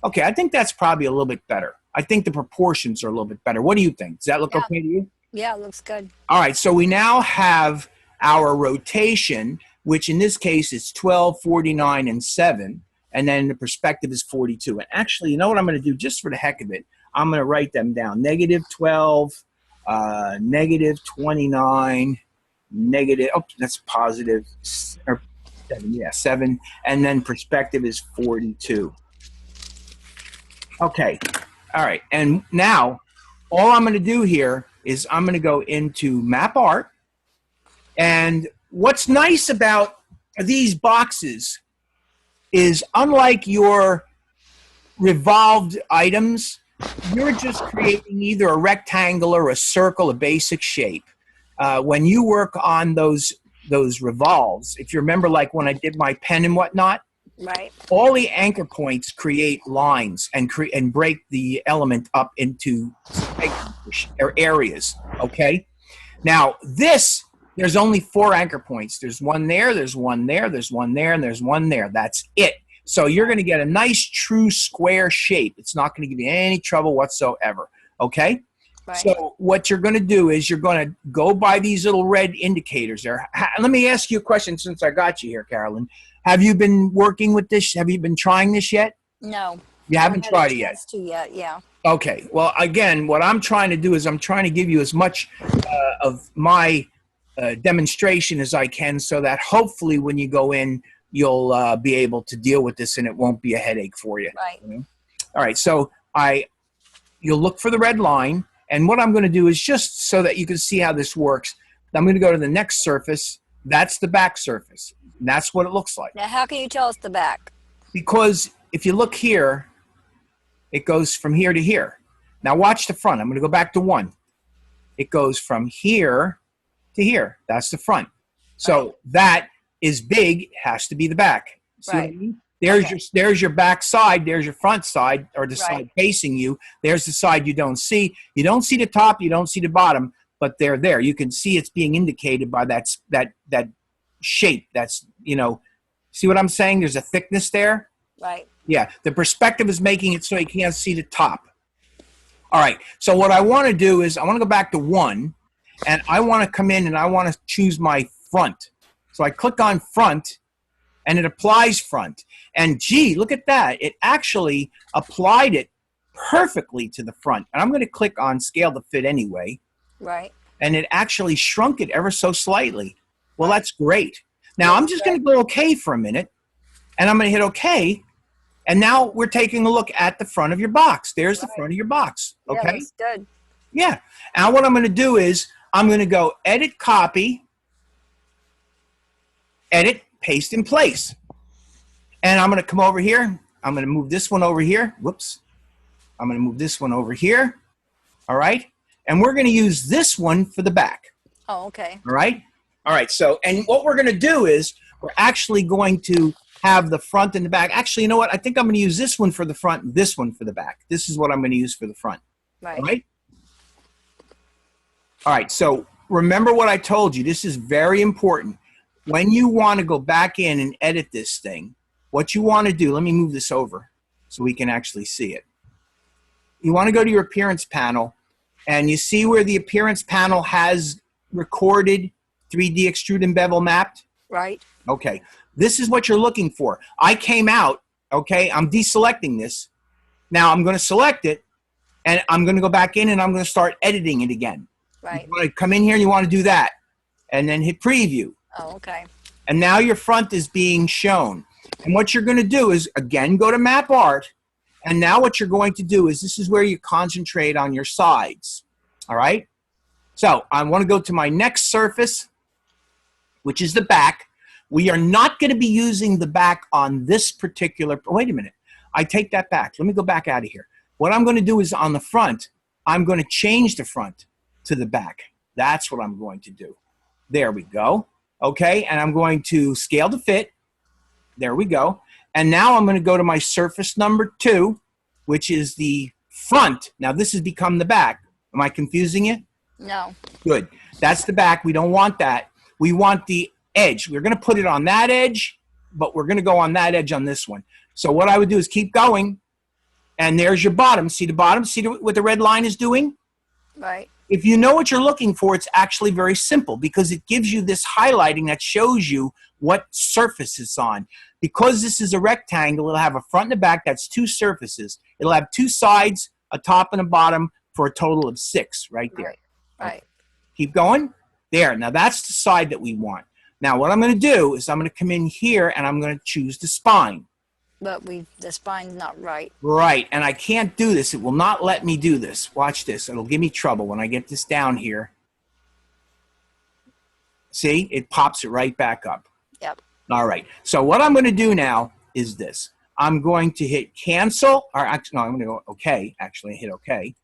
Okay, I think that's probably a little bit better. I think the proportions are a little bit better. What do you think? Does that look okay to you? Yeah, it looks good. All right, so we now have our rotation, which in this case is 12, 49, and 7. And then the perspective is 42. And actually, you know what I'm going to do just for the heck of it? I'm going to write them down. Negative 12, negative 29, negative, oh, that's positive, or 7, yeah, 7. And then perspective is 42. Okay, all right. And now, all I'm going to do here is I'm going to go into Map Art. And what's nice about these boxes is, unlike your revolved items, you're just creating either a rectangle or a circle, a basic shape. When you work on those revolves, if you remember, like when I did my pen and whatnot, right, all the anchor points create lines and break the element up into areas. Okay. Now this. There's only 4 anchor points. There's one there, there's one there, there's one there, and there's one there. That's it. So you're going to get a nice, true square shape. It's not going to give you any trouble whatsoever. Okay? right. So what you're going to do is you're going to go by these little red indicators there. Let me ask you a question since I got you here, Carolyn. Have you been working with this? Have you been trying this yet? No. You haven't tried it yet? Yeah. Okay. Well, again, what I'm trying to do is I'm trying to give you as much of my demonstration as I can, so that hopefully when you go in, you'll be able to deal with this and it won't be a headache for you. Right. You know? All right. So you'll look for the red line, and what I'm going to do is, just so that you can see how this works, I'm going to go to the next surface. That's the back surface. And that's what it looks like. Now, how can you tell us the back? Because if you look here, it goes from here to here. Now watch the front. I'm going to go back to 1. It goes from here to here. That's the front. So right. That is big, has to be the back. See right. what I mean? There's your back side, there's your front side, or the right. side facing you. There's the side you don't see. You don't see the top, you don't see the bottom, but they're there. You can see it's being indicated by that shape. That's, see what I'm saying? There's a thickness there. Right. Yeah, the perspective is making it so you can't see the top. All right, so what I want to do is I want to go back to 1, and I want to come in and I want to choose my front. So I click on front, and it applies front. And gee, look at that. It actually applied it perfectly to the front. And I'm going to click on scale to fit anyway. Right. And it actually shrunk it ever so slightly. Well, that's great. Now I'm just going to go okay for a minute, and I'm going to hit okay. And now we're taking a look at the front of your box. There's the front of your box. Okay. Yeah, that's good. Yeah. Now what I'm going to do is I'm going to go edit, copy, edit, paste in place. And I'm going to come over here. I'm going to move this one over here. Whoops. I'm going to move this one over here. All right. And we're going to use this one for the back. Oh, okay. All right. All right. So, and what we're going to do is we're actually going to have the front and the back. Actually, you know what? I think I'm going to use this one for the front and this one for the back. This is what I'm going to use for the front. Right. All right. All right. So remember what I told you. This is very important. When you want to go back in and edit this thing, what you want to do, let me move this over so we can actually see it. You want to go to your appearance panel, and you see where the appearance panel has recorded 3D extrude and bevel mapped? Right. Okay. This is what you're looking for. I came out, okay, I'm deselecting this, Now I'm going to select it, and I'm going to go back in, and I'm going to start editing it again. Right. You want to come in here and you want to do that, and then hit preview. Oh, okay. And now your front is being shown. And what you're going to do is, again, go to map art. And now what you're going to do is, this is where you concentrate on your sides. All right? So I want to go to my next surface, which is the back. We are not going to be using the back on this particular, wait a minute. I take that back. Let me go back out of here. What I'm going to do is on the front, I'm going to change the front to the back. That's what I'm going to do. There we go. Okay, and I'm going to scale to fit. There we go. And now I'm going to go to my surface number 2, which is the front. Now this has become the back. Am I confusing it? No. Good. That's the back. We don't want that. We want the edge. We're going to put it on that edge, but we're going to go on that edge on this one. So what I would do is keep going, and there's your bottom. See the bottom? See what the red line is doing? Right. If you know what you're looking for, it's actually very simple because it gives you this highlighting that shows you what surface it's on. Because this is a rectangle, it'll have a front and a back. That's 2 surfaces. It'll have 2 sides, a top and a bottom, for a total of 6 right there. Right. Okay. Keep going. There. Now that's the side that we want. Now what I'm going to do is I'm going to come in here and I'm going to choose the spine. But the spine's not right. Right, and I can't do this. It will not let me do this. Watch this. It'll give me trouble when I get this down here. See? It pops it right back up. Yep. All right. So what I'm going to do now is this. I'm going to hit cancel, or actually, no, I'm going to go OK. Actually, hit OK.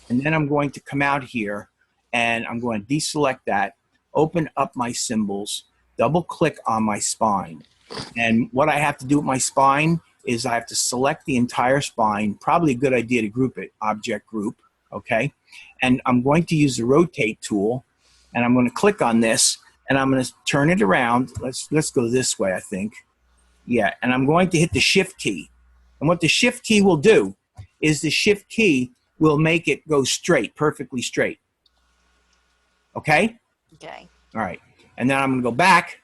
And then I'm going to come out here, and I'm going to deselect that, open up my symbols, double-click on my spine. And what I have to do with my spine is I have to select the entire spine. Probably a good idea to group it, object group, okay? And I'm going to use the rotate tool, and I'm going to click on this, and I'm going to turn it around. Let's go this way, I think. Yeah, and I'm going to hit the shift key. And what the shift key will do is the shift key will make it go straight, perfectly straight. Okay? Okay. All right. And then I'm going to go back,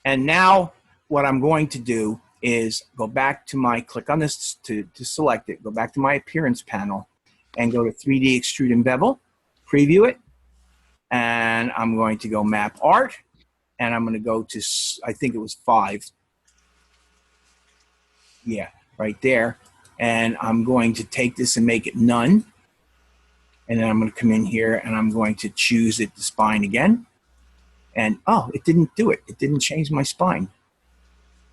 and now what I'm going to do is go back to my, click on this to select it, go back to my appearance panel and go to 3D extrude and bevel, preview it, and I'm going to go map art, and I'm going to go to, I think it was 5. Yeah, right there. And I'm going to take this and make it none. And then I'm going to come in here and I'm going to choose it, the spine again. And oh, it didn't do it. It didn't change my spine.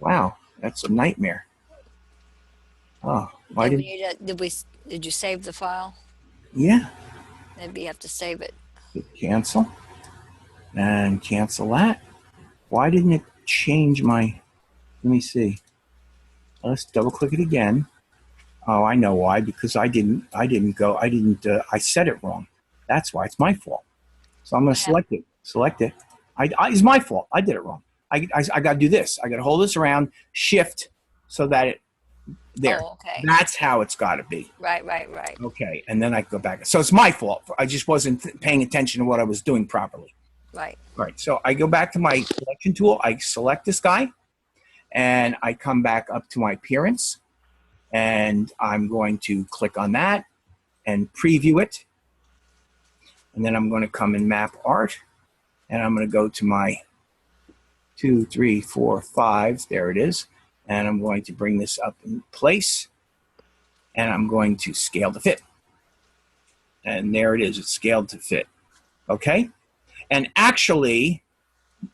Wow, that's a nightmare. Oh, why did you save the file? Yeah. Maybe you have to save it. Hit cancel and cancel that. Why didn't it change my? Let me see. Let's double click it again. Oh, I know why. Because I set it wrong. That's why. It's my fault. So I'm going to select it. Select it. It's my fault. I did it wrong. I got to do this. I got to hold this around, shift, so that it, there. Oh, okay. That's how it's got to be. Right. Okay, and then I go back. So it's my fault. I just wasn't paying attention to what I was doing properly. Right. All right, so I go back to my selection tool. I select this guy, and I come back up to my appearance, and I'm going to click on that and preview it. And then I'm going to come in map art, and I'm going to go to my 2, 3, 4, 5. There it is. And I'm going to bring this up in place. And I'm going to scale to fit. And there it is. It's scaled to fit. Okay? And actually,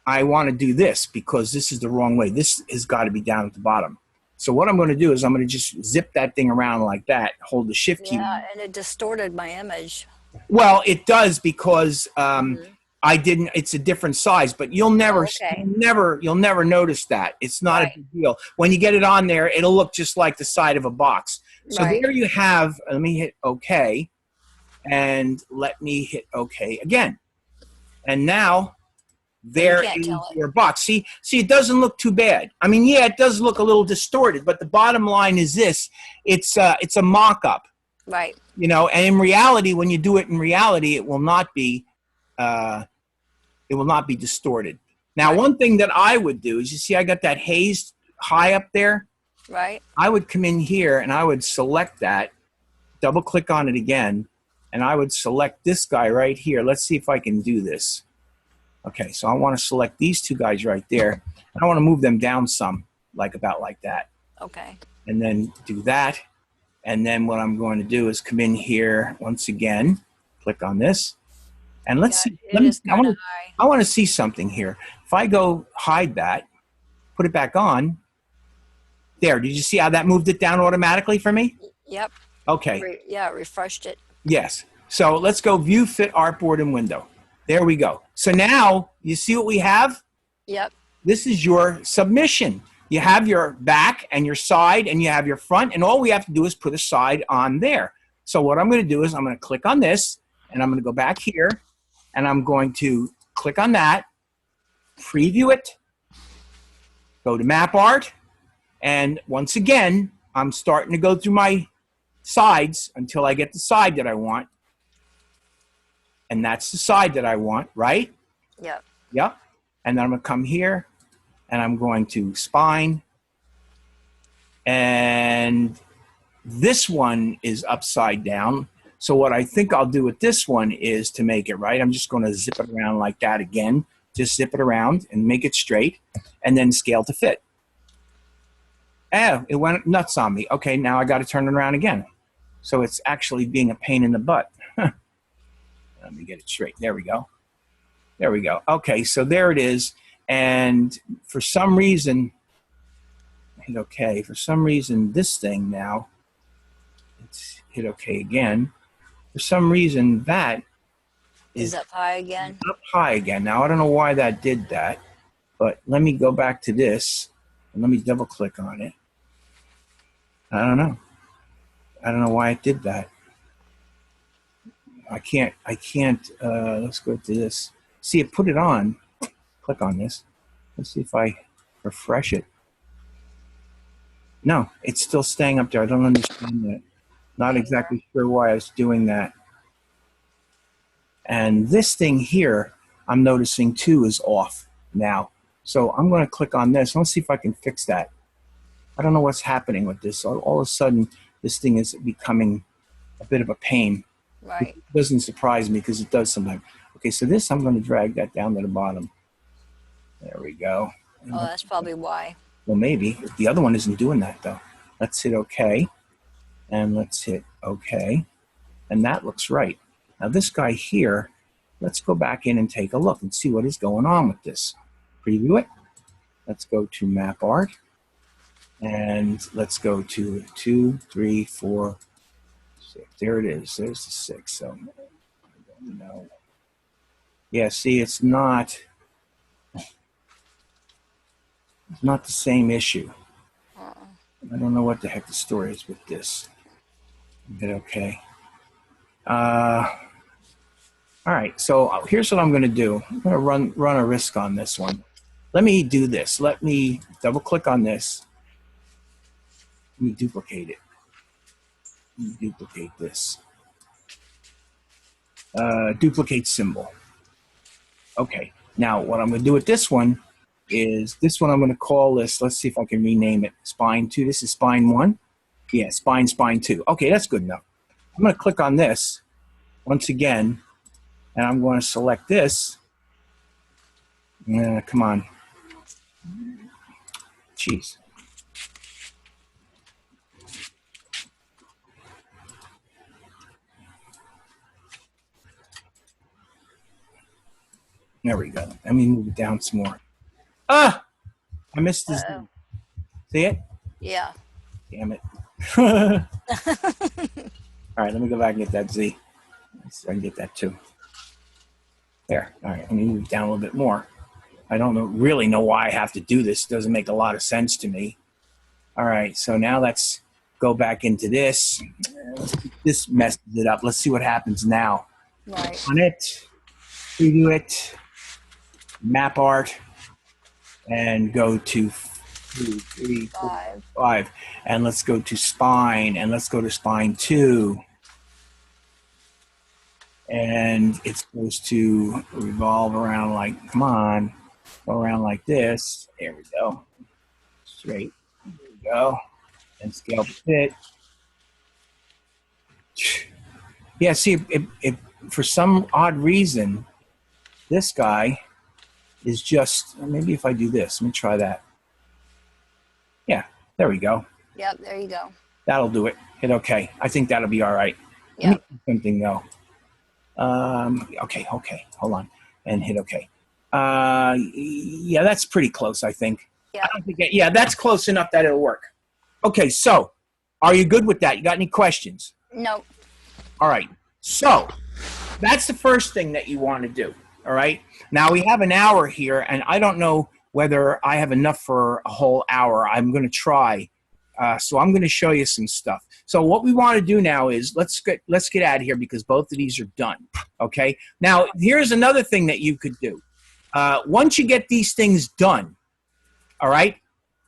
I want to do this because this is the wrong way. This has got to be down at the bottom. So what I'm going to do is I'm going to just zip that thing around like that, hold the shift key. Yeah, and it distorted my image. Well, it does because I didn't. It's a different size, but you'll never, you'll never notice that. It's not a big deal. When you get it on there, it'll look just like the side of a box. So there you have. Let me hit OK, and let me hit OK again. And now there is your box. See, it doesn't look too bad. I mean, yeah, it does look a little distorted, but the bottom line is this: it's a mock-up. Right. You know, and in reality, when you do it in reality, it will not be distorted. Now, one thing that I would do is, you see, I got that haze high up there. Right. I would come in here and I would select that, double click on it again, and I would select this guy right here. Let's see if I can do this. Okay, so I want to select these two guys right there. I want to move them down some, about like that. Okay. And then do that. And then what I'm going to do is come in here once again, click on this, and let's see. I want to see something here. If I go hide that, put it back on. There, did you see how that moved it down automatically for me? Yep. Okay. Yeah, refreshed it. Yes. So let's go view, fit, artboard, and window. There we go. So now you see what we have? Yep. This is your submission. You have your back and your side and you have your front, and all we have to do is put a side on there. So what I'm going to do is I'm going to click on this, and I'm going to go back here, and I'm going to click on that, preview it, go to map art, and once again, I'm starting to go through my sides until I get the side that I want. And that's the side that I want, right? Yep. Yep. And then I'm going to come here, and I'm going to spine. And this one is upside down. So what I think I'll do with this one is to make it right. I'm just going to zip it around like that again. Just zip it around and make it straight, and then scale to fit. Oh, it went nuts on me. Okay, now I got to turn it around again. So it's actually being a pain in the butt. Let me get it straight. There we go. There we go. Okay, so there it is. And for some reason, hit OK. For some reason, this thing now, let's hit OK again. For some reason, that is up high again. Up high again. Now, I don't know why that did that, but let me go back to this, and let me double click on it. I don't know. I don't know why it did that. I can't, let's go to this. See, it put it on. Click on this. Let's see if I refresh it. No, it's still staying up there. I don't understand that. Not exactly sure why I was doing that. And this thing here, I'm noticing too, is off now. So I'm going to click on this. Let's see if I can fix that. I don't know what's happening with this. All of a sudden, this thing is becoming a bit of a pain. Right. It doesn't surprise me because it does sometimes. Okay, so this, I'm going to drag that down to the bottom. There we go. Oh, that's probably why. Well, maybe. The other one isn't doing that, though. Let's hit OK. And let's hit OK. And that looks right. Now, this guy here, let's go back in and take a look and see what is going on with this. Preview it. Let's go to map art. And let's go to 2, 3, 4, 6. There it is. There's the 6. So, I don't know. Yeah, see, it's not the same issue. I don't know what the heck the story is with this. Hit OK. All right, so here's what I'm going to do. I'm going to run a risk on this one. Let me do this. Let me double click on this. Let me duplicate it. Let me duplicate this. Duplicate symbol. Okay, now what I'm going to do with this one is I'm going to call this, let's see if I can rename it, spine 2. This is spine 1. Yeah, spine 2. Okay, that's good enough. I'm going to click on this once again, and I'm going to select this. Come on. Jeez. There we go. Let me move it down some more. Ah! I missed this. See it? Yeah. Damn it. All right, let me go back and get that Z. Let's see if I can get that too. There. All right, let me move it down a little bit more. I don't really know why I have to do this. It doesn't make a lot of sense to me. All right, so now let's go back into this. This messes it up. Let's see what happens now. Right. On it, preview it, map art, and go to 2, 3, 4, 5. And let's go to spine, and let's go to spine 2. And it's supposed to revolve around like, come on, go around like this. There we go. Straight. There we go. and scale the pit. Yeah, see, if for some odd reason, this guy is just, maybe if I do this, let me try that. Yeah, there we go. Yep, there you go. That'll do it. Hit OK. I think that'll be all right. Yep. Let me do something though. Okay, hold on, and hit OK. Yeah, that's pretty close, I think. Yeah. I don't think yeah, that's close enough that it'll work. Okay, so are you good with that? You got any questions? No. All right. So that's the first thing that you want to do. All right. Now we have an hour here, and I don't know whether I have enough for a whole hour. I'm going to try. So I'm going to show you some stuff. So what we want to do now is let's get out of here because both of these are done. Okay. Now here's another thing that you could do. Once you get these things done, all right,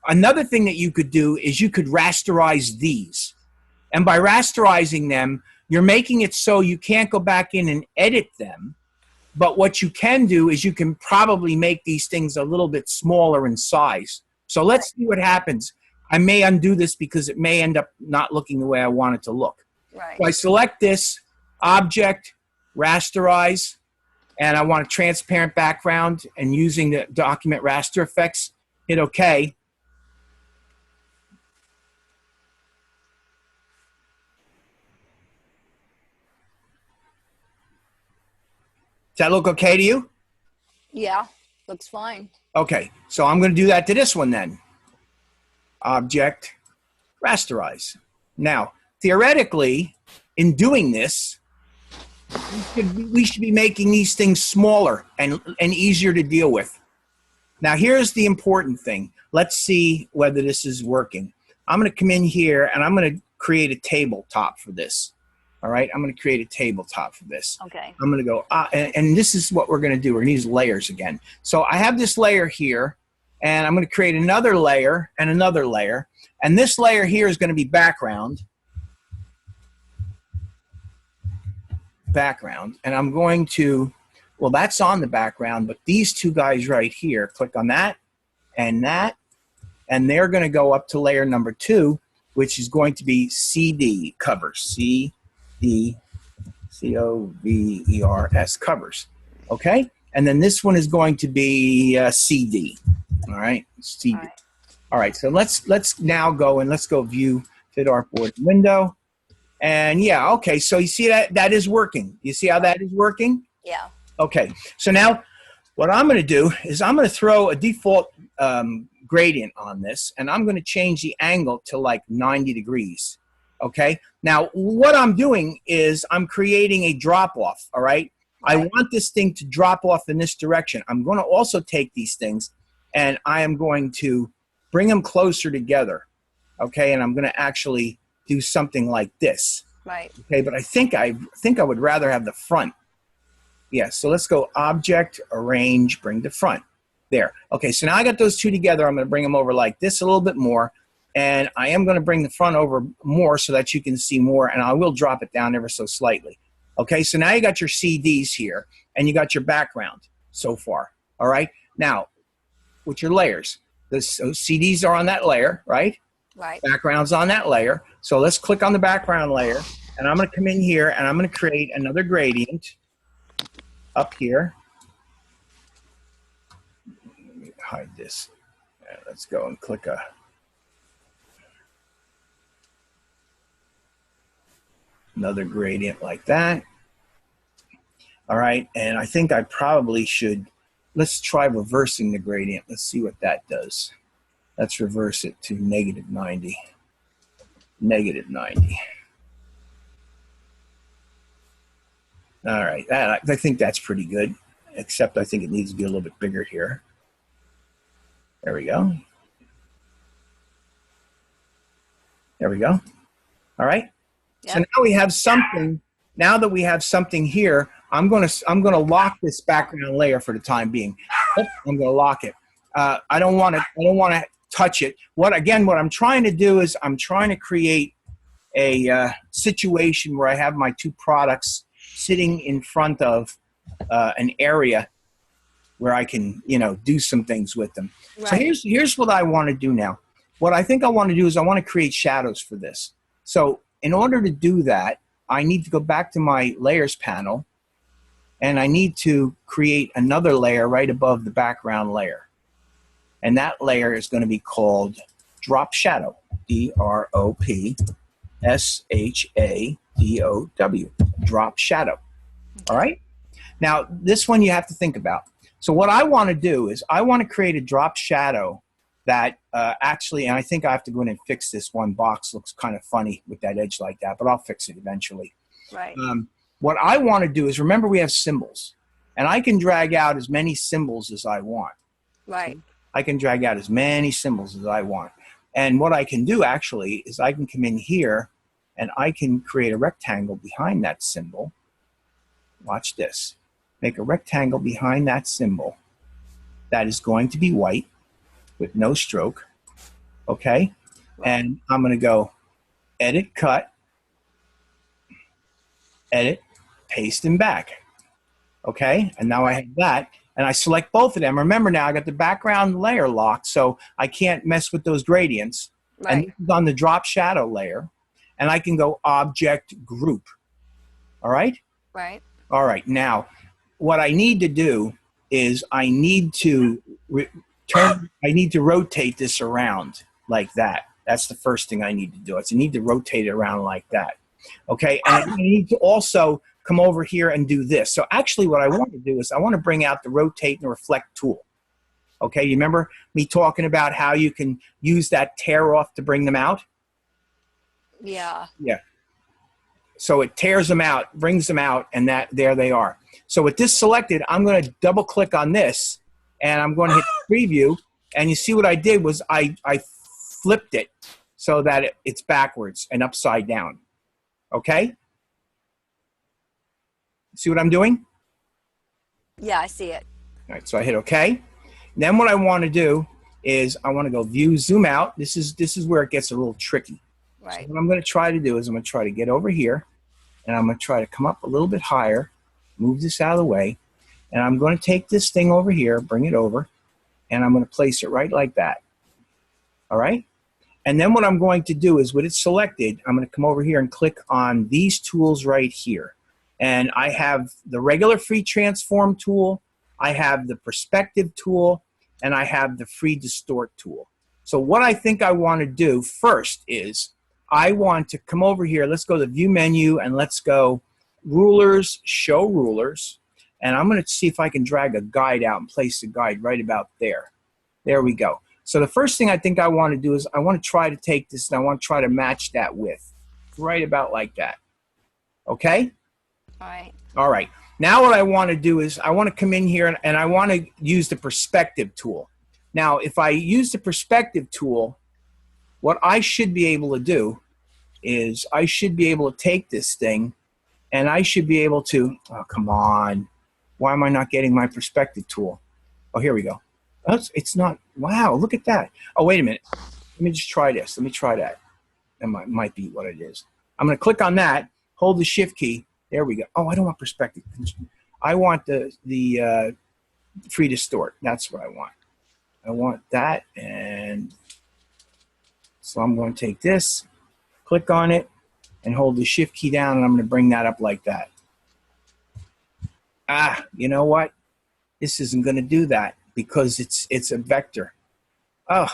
another thing that you could do is you could rasterize these. And by rasterizing them, you're making it so you can't go back in and edit them. But what you can do is you can probably make these things a little bit smaller in size. So let's see what happens. I may undo this because it may end up not looking the way I want it to look. Right. So I select this object, rasterize, and I want a transparent background, and using the document raster effects, hit OK. Does that look okay to you? Yeah, looks fine. Okay, so I'm going to do that to this one then. Object, rasterize. Now, theoretically, in doing this, we should be making these things smaller and easier to deal with. Now, here's the important thing. Let's see whether this is working. I'm going to come in here, and I'm going to create a tabletop for this. All right, I'm going to create a tabletop for this. Okay. I'm going to go, and this is what we're going to do. We're going to use layers again. So I have this layer here, and I'm going to create another layer and another layer. And this layer here is going to be background. Background. And I'm going to, well, that's on the background, but these two guys right here, click on that, and they're going to go up to layer number 2, which is going to be CD covers. C-O-V-E-R-S covers. Okay? And then this one is going to be CD. All right? CD. All right, so let's now go and let's go view fit artboard window. And yeah, okay, so you see that is working. You see how that is working? Yeah. Okay, so now what I'm going to do is I'm going to throw a default gradient on this, and I'm going to change the angle to like 90 degrees. Okay, now what I'm doing is I'm creating a drop off. All right, I want this thing to drop off in this direction. I'm going to also take these things and I am going to bring them closer together. Okay, and I'm going to actually do something like this. Right. Okay, but I think I would rather have the front. Yeah, so let's go object, arrange, bring to front. There. Okay, so now I got those two together. I'm going to bring them over like this a little bit more. And I am going to bring the front over more so that you can see more. And I will drop it down ever so slightly. Okay, so now you got your CDs here. And you got your background so far. All right. Now, with your layers. The CDs are on that layer, right? Right. Background's on that layer. So let's click on the background layer. And I'm going to come in here and I'm going to create another gradient up here. Let me hide this. Let's go and click another gradient like that. All right. And I think I probably should, let's try reversing the gradient. Let's see what that does. Let's reverse it to -90. -90. All right, I think that's pretty good, except I think it needs to be a little bit bigger here. There we go. There we go. All right. Yep. So now we have something. Now that we have something here, I'm gonna lock this background layer for the time being. I'm gonna lock it. I don't want to touch it. What I'm trying to do is I'm trying to create a situation where I have my two products sitting in front of an area where I can, do some things with them. Right. So here's what I want to do now. what I think I want to do is I want to create shadows for this. So in order to do that, I need to go back to my layers panel, and I need to create another layer right above the background layer. And that layer is going to be called drop shadow, D-R-O-P-S-H-A-D-O-W, drop shadow. All right? Now, this one you have to think about. So what I want to do is I want to create a drop shadow that actually, and I think I have to go in and fix this one box. Looks kind of funny with that edge like that, but I'll fix it eventually. Right. What I want to do is, remember we have symbols, and I can drag out as many symbols as I want. Right. I can drag out as many symbols as I want. And what I can do actually is I can come in here and I can create a rectangle behind that symbol. Watch this. Make a rectangle behind that symbol that is going to be white with no stroke. Okay? And I'm going to go edit, cut, edit, paste, and back. Okay? And now I have that. And I select both of them. Remember now, I got the background layer locked, so I can't mess with those gradients. Right. And this is on the drop shadow layer. And I can go object group. All right? Right. All right. Now, what I need to do is I need to rotate this around like that. That's the first thing I need to do. I need to rotate it around like that. Okay? And I need to also come over here and do this. So actually what I want to do is I want to bring out the rotate and reflect tool. Okay, you remember me talking about how you can use that tear off to bring them out? Yeah. Yeah. So it tears them out, brings them out, and there they are. So with this selected, I'm going to double click on this, and I'm going to hit preview, and you see what I did was I flipped it so that it's backwards and upside down. Okay? See what I'm doing? Yeah, I see it. All right, so I hit OK. Then what I want to do is I want to go view, zoom out. This is where it gets a little tricky. Right. So what I'm going to try to do is I'm going to try to get over here, and I'm going to try to come up a little bit higher, move this out of the way, and I'm going to take this thing over here, bring it over, and I'm going to place it right like that. All right? And then what I'm going to do is with it selected, I'm going to come over here and click on these tools right here. And I have the regular free transform tool, I have the perspective tool, and I have the free distort tool. So what I think I want to do first is I want to come over here. Let's go to the view menu and let's go rulers, show rulers. And I'm going to see if I can drag a guide out and place the guide right about there. There we go. So the first thing I think I want to do is I want to try to take this and I want to try to match that width. Right about like that. Okay? All right. All right. Now what I want to do is I want to come in here and I want to use the perspective tool. Now, if I use the perspective tool, what I should be able to do is I should be able to take this thing and I should be able to, oh, come on. Why am I not getting my perspective tool? Oh, here we go. It's not, wow, look at that. Oh, wait a minute. Let me just try this. Let me try that. That might be what it is. I'm going to click on that, hold the shift key. There we go. Oh, I don't want perspective. I want the free distort. That's what I want. I want that, and so I'm going to take this, click on it, and hold the shift key down, and I'm going to bring that up like that. Ah, you know what? This isn't going to do that because it's a vector. Oh,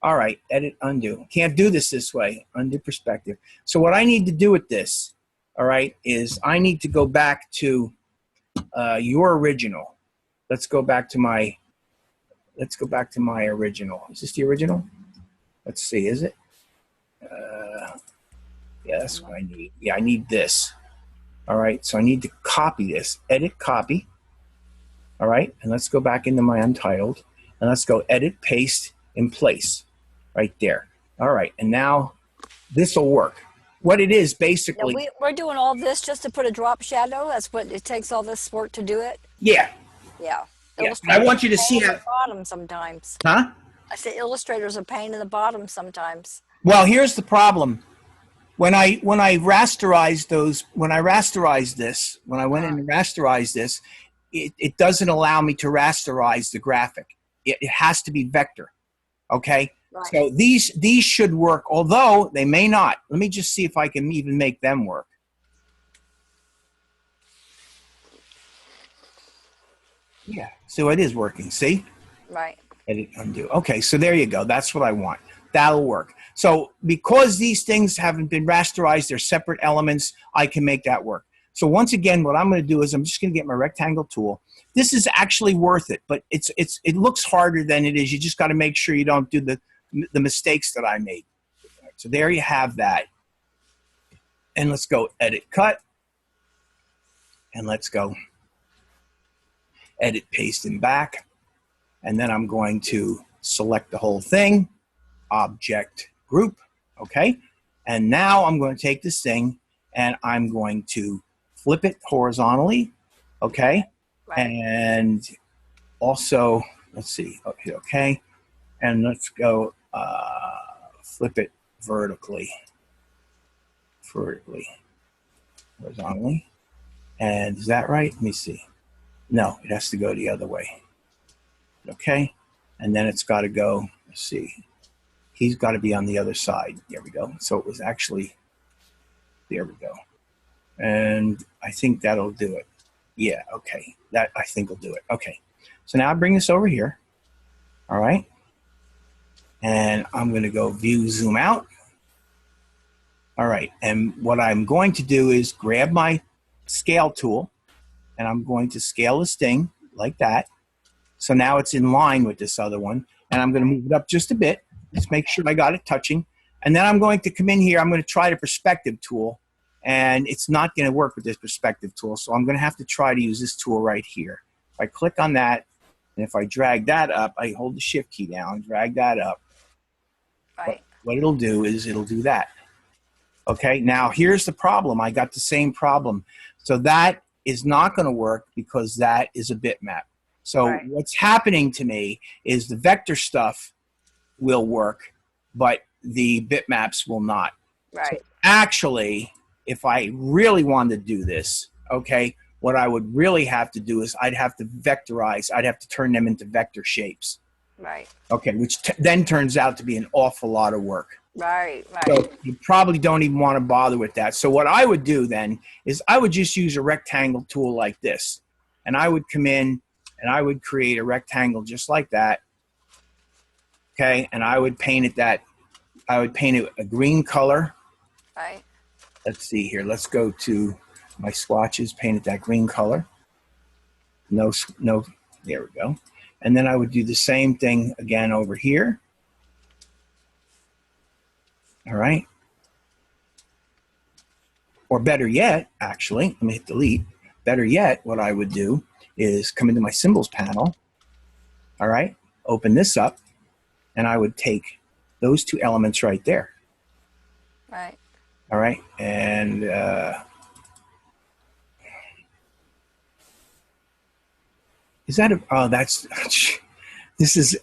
all right. Edit, undo. Can't do this way. Undo perspective. So what I need to do with this, all right, is I need to go back to your original. Let's go back to my original. Is this the original? Let's see, is it? Yeah, that's what I need. Yeah, I need this. All right, so I need to copy this. Edit, copy. All right, and let's go back into my untitled, and let's go edit, paste, in place, right there. All right, and now this will work. What it is basically. Now we're doing all this just to put a drop shadow. That's what it takes. All this work to do it. Yeah. Yeah. Yeah. I want you to see how. Bottom sometimes. Huh? I say illustrators are pain in the bottom sometimes. Well, here's the problem. When I rasterize those, when I rasterize this, when I went in and rasterized this, it doesn't allow me to rasterize the graphic. It has to be vector. Okay. Right. So these should work, although they may not. Let me just see if I can even make them work. Yeah, so it is working, see? Right. Edit, undo. Okay, so there you go. That's what I want. That'll work. So because these things haven't been rasterized, they're separate elements, I can make that work. So once again, what I'm going to do is I'm just going to get my rectangle tool. This is actually worth it, but it looks harder than it is. You just got to make sure you don't do the mistakes that I made. So there you have that. And let's go edit cut. And let's go edit paste and back. And then I'm going to select the whole thing, object group, okay? And now I'm going to take this thing and I'm going to flip it horizontally, okay? Right. And also, let's see, okay? And let's go flip it vertically, horizontally. And is that right? Let me see. No, it has to go the other way. Okay, and then it's got to go, let's see, he's got to be on the other side. There we go. So it was actually, there we go. And I think that'll do it. Yeah, okay, that I think will do it. Okay, so now I bring this over here, all right, and I'm going to go view, zoom out. All right, and what I'm going to do is grab my scale tool, and I'm going to scale this thing like that. So now it's in line with this other one. And I'm going to move it up just a bit. Let's make sure I got it touching. And then I'm going to come in here. I'm going to try the perspective tool. And it's not going to work with this perspective tool. So I'm going to have to try to use this tool right here. If I click on that, and if I drag that up, I hold the shift key down, drag that up. Right. What it'll do is it'll do that. Okay, now here's the problem. I got the same problem. So that is not going to work because that is a bitmap. So what's happening to me is the vector stuff will work, but the bitmaps will not. Right. So actually, if I really wanted to do this, okay, what I would really have to do is I'd have to vectorize. I'd have to turn them into vector shapes. Right. Okay, which then turns out to be an awful lot of work. Right. Right. So you probably don't even want to bother with that. So what I would do then is I would just use a rectangle tool like this. And I would come in and I would create a rectangle just like that. Okay, and I would paint it a green color. Right. Let's see here. Let's go to my swatches, paint it that green color. No, there we go. And then I would do the same thing again over here. All right. Or better yet, actually, let me hit delete. Better yet, what I would do is come into my symbols panel. All right. Open this up. And I would take those two elements right there. Right. All right. And is that oh, that's, this is,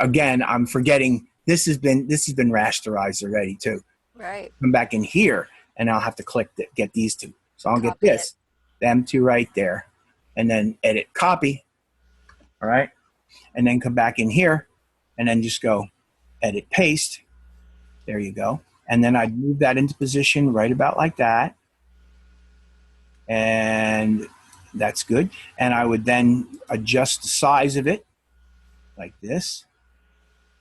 again, I'm forgetting, this has been rasterized already too. Right. Come back in here and I'll have to click get these two. So I'll get Copy this, them two right there, and then edit copy. All right. And then come back in here and then just go edit paste. There you go. And then I'd move that into position right about like that. And that's good. And I would then adjust the size of it like this.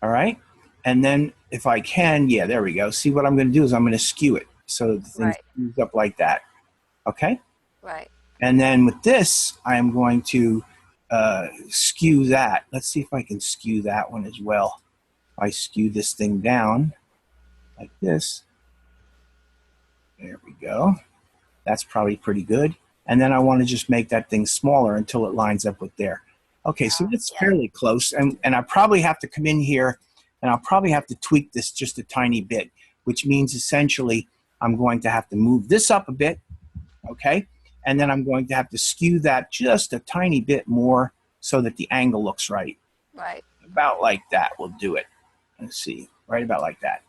All right. And then if I can, yeah, there we go. See, what I'm going to do is I'm going to skew it so the thing moves up like that. Okay. Right. And then with this, I'm going to skew that. Let's see if I can skew that one as well. I skew this thing down like this. There we go. That's probably pretty good. And then I want to just make that thing smaller until it lines up with there. Okay, so it's fairly close. And I probably have to come in here and I'll probably have to tweak this just a tiny bit, which means essentially I'm going to have to move this up a bit, okay? And then I'm going to have to skew that just a tiny bit more so that the angle looks right. Right. About like that will do it. Let's see, right about like that.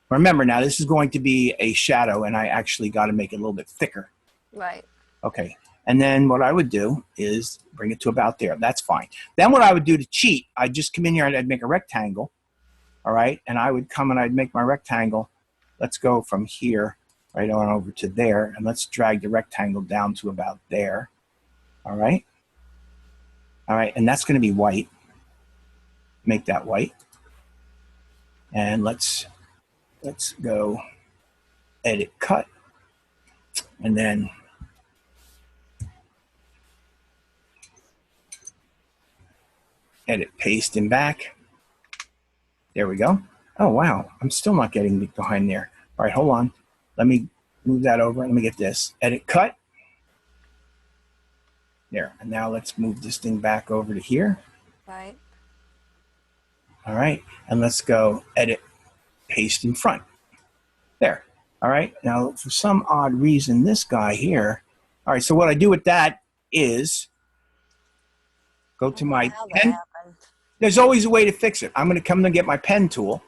Remember now, this is going to be a shadow and I actually got to make it a little bit thicker. Right. Okay, and then what I would do is bring it to about there. That's fine. Then what I would do to cheat, I'd just come in here and I'd make a rectangle. all right? And I would come and I'd make my rectangle. Let's go from here right on over to there, and let's drag the rectangle down to about there, all right? All right, and that's gonna be white. Make that white. And let's go edit cut, and then edit paste and back. There we go. Oh, wow, I'm still not getting behind there. All right, hold on. Let me move that over. Let me get this. Edit cut. There, and now let's move this thing back over to here. Right. All right, and let's go edit paste in front. There. All right, now for some odd reason, this guy here. All right, so what I do with that is go to my pen. There's always a way to fix it. I'm going to come and get my pen tool,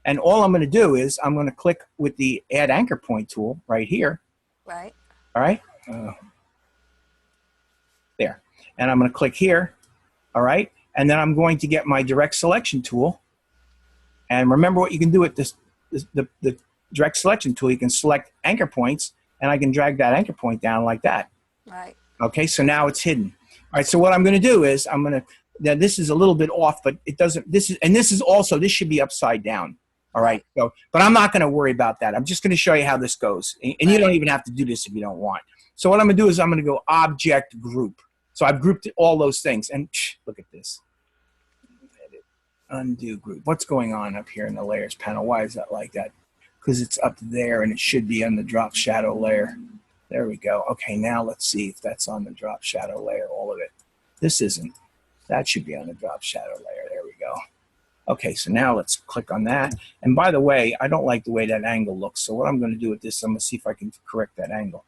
and all I'm going to do is I'm going to click with the add anchor point tool right here. Right. All right. There. And I'm going to click here. All right. And then I'm going to get my direct selection tool. And remember what you can do with the direct selection tool. You can select anchor points, and I can drag that anchor point down like that. Right. Okay. So now it's hidden. All right. So what I'm going to do is I'm going to, now this is a little bit off, but it doesn't, this should be upside down. All right. So, but I'm not going to worry about that. I'm just going to show you how this goes. And you don't even have to do this if you don't want. So what I'm going to do is I'm going to go object group. So I've grouped all those things, and look at this. Edit, undo group. What's going on up here in the layers panel? Why is that like that? Because it's up there and it should be on the drop shadow layer. There we go. Okay, now let's see if that's on the drop shadow layer, all of it. This isn't. That should be on the drop shadow layer. There we go. Okay, so now let's click on that. And by the way, I don't like the way that angle looks. So what I'm going to do with this, I'm going to see if I can correct that angle.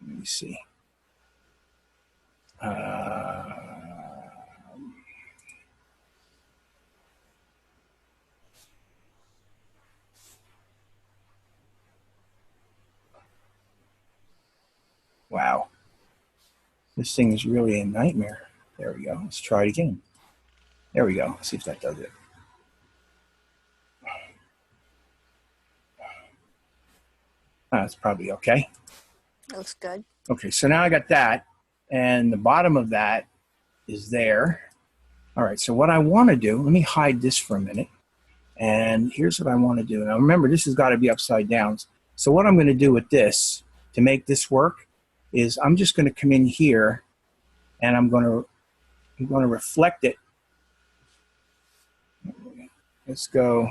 Let me see. Wow. This thing is really a nightmare. There we go. Let's try it again. There we go. See if that does it. That's probably okay. Looks good. Okay, so now I got that, and the bottom of that is there. All right, so what I want to do, let me hide this for a minute, and here's what I want to do. Now remember, this has got to be upside down. So what I'm going to do with this to make this work is I'm just going to come in here, and I'm going to reflect it. Let's go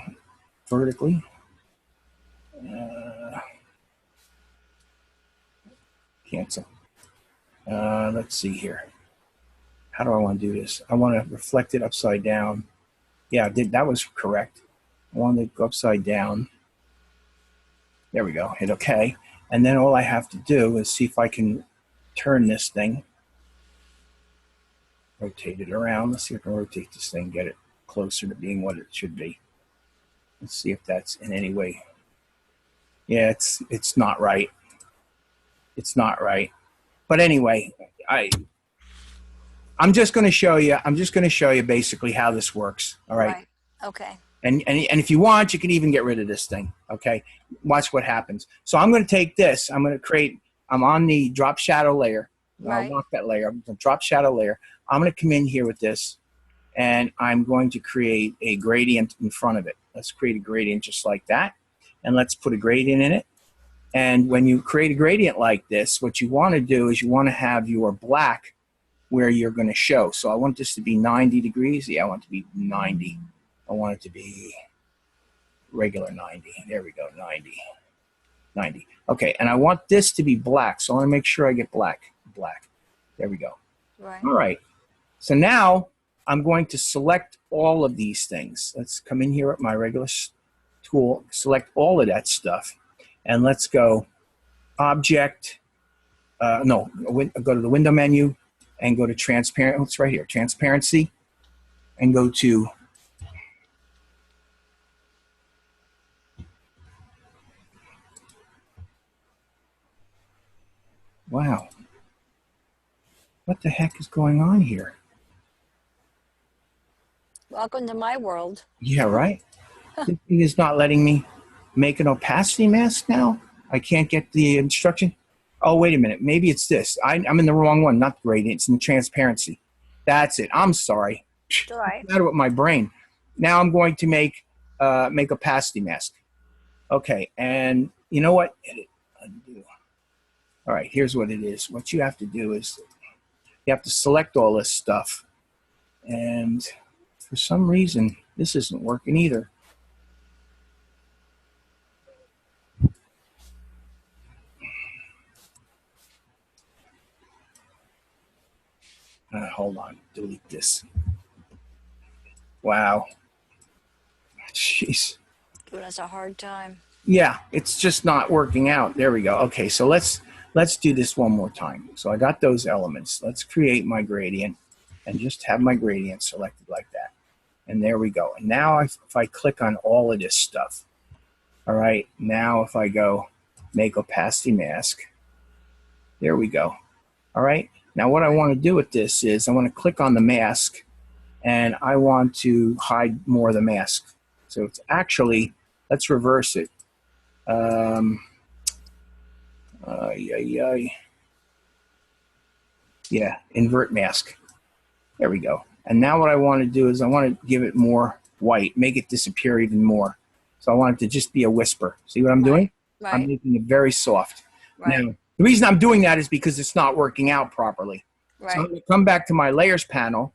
vertically. Cancel. Let's see here. How do I want to do this? I want to reflect it upside down. Yeah, that was correct. I want it to go upside down. There we go. Hit OK. And then all I have to do is see if I can turn this thing. Rotate it around. Let's see if I can rotate this thing, get it closer to being what it should be. Let's see if that's in any way. Yeah, it's not right. It's not right. But anyway, I'm just going to show you. I'm just going to show you basically how this works. All right. Right. Okay. And if you want, you can even get rid of this thing. Okay. Watch what happens. So I'm going to take this. I'm going to create. I'm on the drop shadow layer. Right. I'll lock that layer. I'm going to drop shadow layer. I'm going to come in here with this, and I'm going to create a gradient in front of it. Let's create a gradient just like that, and let's put a gradient in it. And when you create a gradient like this, what you want to do is you want to have your black where you're going to show. So I want this to be 90 degrees. Yeah, I want it to be 90. I want it to be regular 90. There we go, 90. 90. Okay, and I want this to be black. So I want to make sure I get black. Black. There we go. Right. All right. So now I'm going to select all of these things. Let's come in here at my regular tool, select all of that stuff. And let's go object, go to the window menu and go to transparent, it's right here, transparency, and go to wow. What the heck is going on here? Welcome to my world. Yeah, right? This thing is not letting me make an opacity mask now. I can't get the instruction. Oh, wait a minute. Maybe it's this. I'm in the wrong one, not gradient. It's in transparency. That's it. I'm sorry. It's all right. What's the matter with my brain? Now I'm going to make opacity mask. Okay, and you know what? Edit, undo. All right, here's what it is. What you have to do is you have to select all this stuff. And for some reason, this isn't working either. Hold on, delete this. Wow. Jeez. Giving us a hard time. Yeah, it's just not working out. There we go. Okay, so let's do this one more time. So I got those elements. Let's create my gradient and just have my gradient selected like that. And there we go. And now if I click on all of this stuff, all right, now if I go make opacity mask, there we go. All right, now what I want to do with this is I want to click on the mask and I want to hide more of the mask. So it's actually, let's reverse it. Yeah, invert mask. There we go. And now what I want to do is I want to give it more white, make it disappear even more. So I want it to just be a whisper. See what I'm doing? Right. I'm making it very soft. Right. Now, the reason I'm doing that is because it's not working out properly. Right. So I'm going to come back to my layers panel.